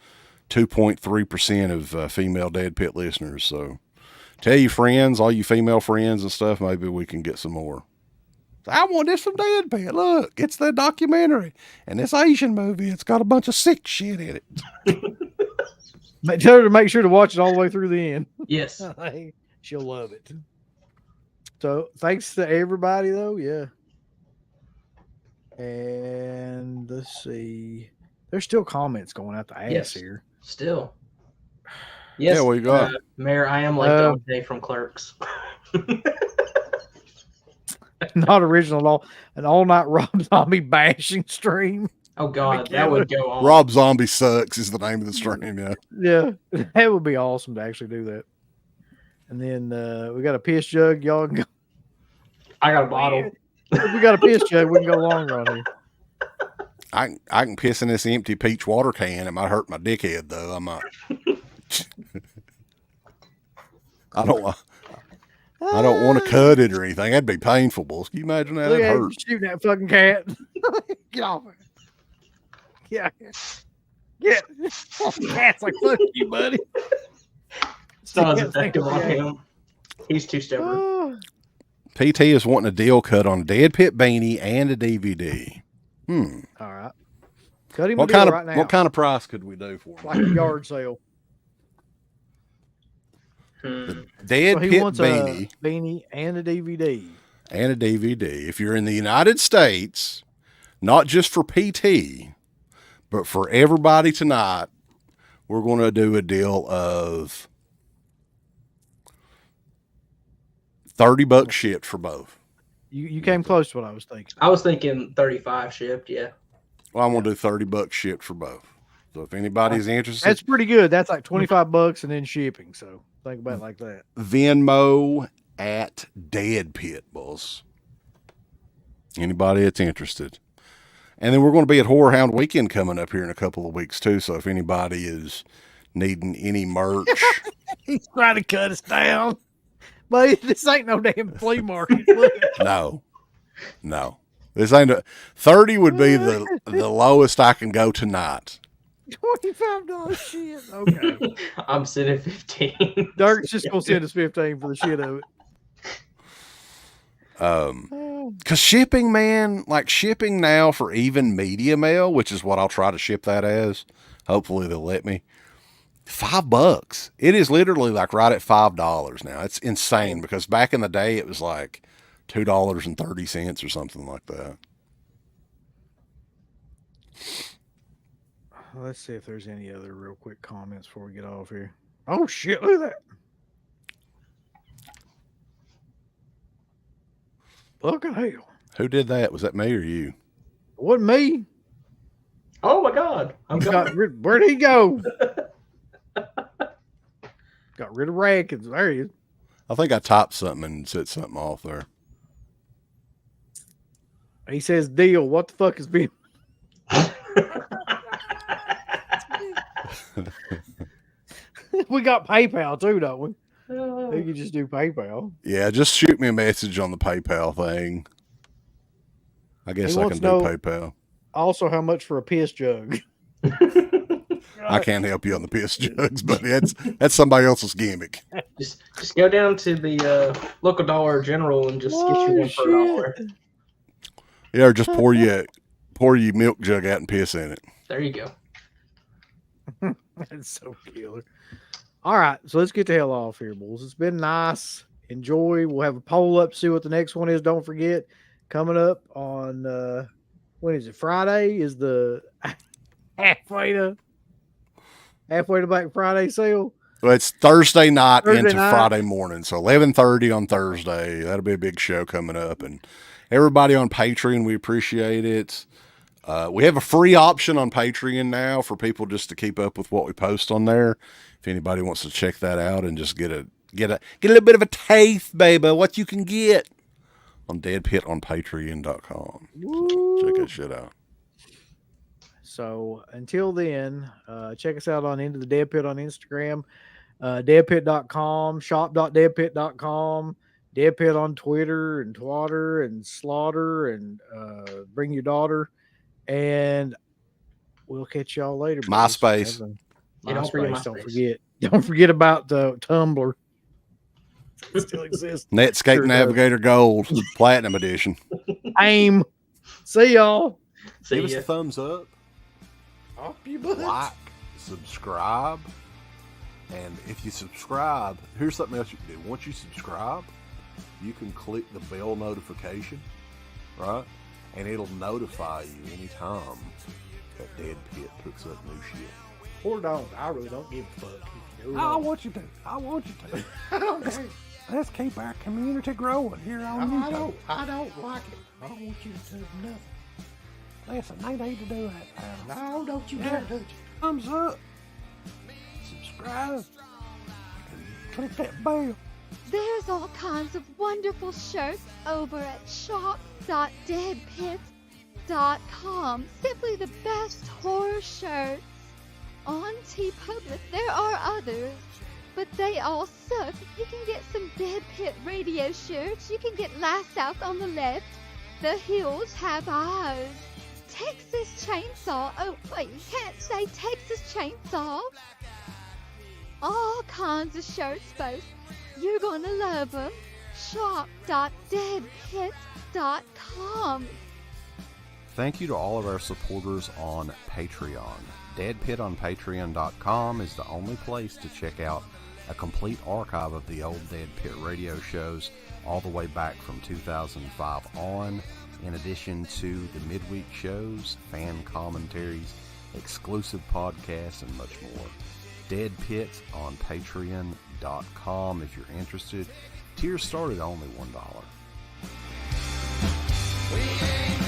2.3% of female Dead Pit listeners. So tell your friends, all you female friends and stuff, maybe we can get some more. I want this from Dead Pit. Look, it's the documentary and this Asian movie. It's got a bunch of sick shit in it. Tell her to make sure to watch it all the way through the end. Yes. She'll love it. So thanks to everybody, though. Yeah. And let's see. There's still comments going out the ass here. Still. Yes, Yeah, what you got? Mayor, I am like Dante from Clerks. Not original at all. An all-night Rob Zombie bashing stream. Oh God, that would go on. Rob Zombie Sucks is the name of the stream. Yeah. Yeah, that would be awesome to actually do that. And then we got a piss jug. Y'all can go. I got a bottle. If we got a piss jug, we can go longer on here. I can piss in this empty peach water can. It might hurt my dickhead though. I might. I don't want to cut it or anything. That'd be painful, boys. Can you imagine that? Look That'd at hurt. you shooting that fucking cat. Get off it. Yeah. Get. Cat's like, fuck you, buddy. It's not as effective on him. He's too stubborn. Oh. PT is wanting a deal cut on a Dead Pit beanie and a DVD. All right. Cut him What a deal kind of right now. what kind of price could we do for him? Like a yard sale. Dead So he Pit wants beanie a beanie and a DVD. and a DVD. If you're in the United States, not just for PT, but for everybody tonight, we're going to do a deal of $30 shipped for both. You came close to what I was thinking. I was thinking 35 shipped. Yeah. Well, I'm going to do $30 shipped for both. So if anybody's interested, That's pretty good. That's like $25 and then shipping. So think about it like that. Venmo at Dead Pit, boss. Anybody that's interested. And then we're going to be at Horror Hound Weekend coming up here in a couple of weeks too. So if anybody is needing any merch, He's trying to cut us down. But this ain't no damn flea market. Look. no. This ain't 30 would be the lowest I can go tonight. $25 shit. Okay. I'm sitting 15. Dirk's just gonna send us 15 for the shit of it. Cause shipping, man, like shipping now for even media mail, which is what I'll try to ship that as. Hopefully they'll let me. $5. It is literally like right at $5 now. It's insane because back in the day it was like $2.30 or something like that. Let's see if there's any other real quick comments before we get off here. Oh shit, look at that. Look at hell. Who did that? Was that me or you? It wasn't me. Oh my God. Where'd he go? Got rid of Rackins. There he is. I think I typed something and set something off there. He says deal. What the fuck is being we got PayPal too, don't we? You can just do PayPal. Yeah, just shoot me a message on the PayPal thing. I guess He I wants can do to know- PayPal. Also, how much for a piss jug? I can't help you on the piss jugs, but that's somebody else's gimmick. Just go down to the local Dollar General and just get you one for $1. Yeah, or just pour you milk jug out and piss in it. There you go. That's so killer. All right, so let's get the hell off here, bulls. It's been nice. Enjoy. We'll have a poll up, see what the next one is. Don't forget, coming up on when is it? Friday is the halfway to Black Friday sale. Well, it's Thursday night Thursday into night. Friday morning, so 11:30 on Thursday. That'll be a big show coming up, and everybody on Patreon, we appreciate it. We have a free option on Patreon now for people just to keep up with what we post on there. If anybody wants to check that out and just get a little bit of a taste, baby, what you can get on DeadPitOnPatreon.com. So check that shit out. So until then, check us out on Into the Dead Pit on Instagram, deadpit.com, shop.deadpit.com, Dead Pit on Twitter and Twatter and Slaughter and Bring Your Daughter. And we'll catch y'all later. boys. MySpace. Yeah, don't forget MySpace. Don't MySpace. forget. Don't forget about the Tumblr. It still exists. Netscape Sure does. Navigator Gold Platinum Edition. AIM. See y'all. See Give us ya. a thumbs up. Off you butts. Like, subscribe, and if you subscribe, here's something else you can do. Once you subscribe, you can click the bell notification, right? And it'll notify you anytime that Dead Pit puts up new shit. Or don't. I really don't give a fuck. I want you to. I want you to. Let's keep our community growing here on YouTube. I don't like it. I don't want you to do nothing. Listen, they need to do that, pal. No, don't you dare touch it. Thumbs up. Subscribe. Click that bell. There's all kinds of wonderful shirts over at shop.deadpit.com. Simply the best horror shirts. On TeePublic, there are others, but they all suck. You can get some Dead Pit Radio shirts. You can get Last South on the left. The Hills Have Eyes. Texas Chainsaw. Oh, wait, you can't say Texas Chainsaw. All kinds of shirts, folks. You're gonna love them. Shop.deadpit.com. Thank you to all of our supporters on Patreon. DeadPit on Patreon.com is the only place to check out a complete archive of the old Dead Pit radio shows all the way back from 2005 on, in addition to the midweek shows, fan commentaries, exclusive podcasts, and much more. Dead Pit on Patreon.com if you're interested. Tiers start at only $1. We ain't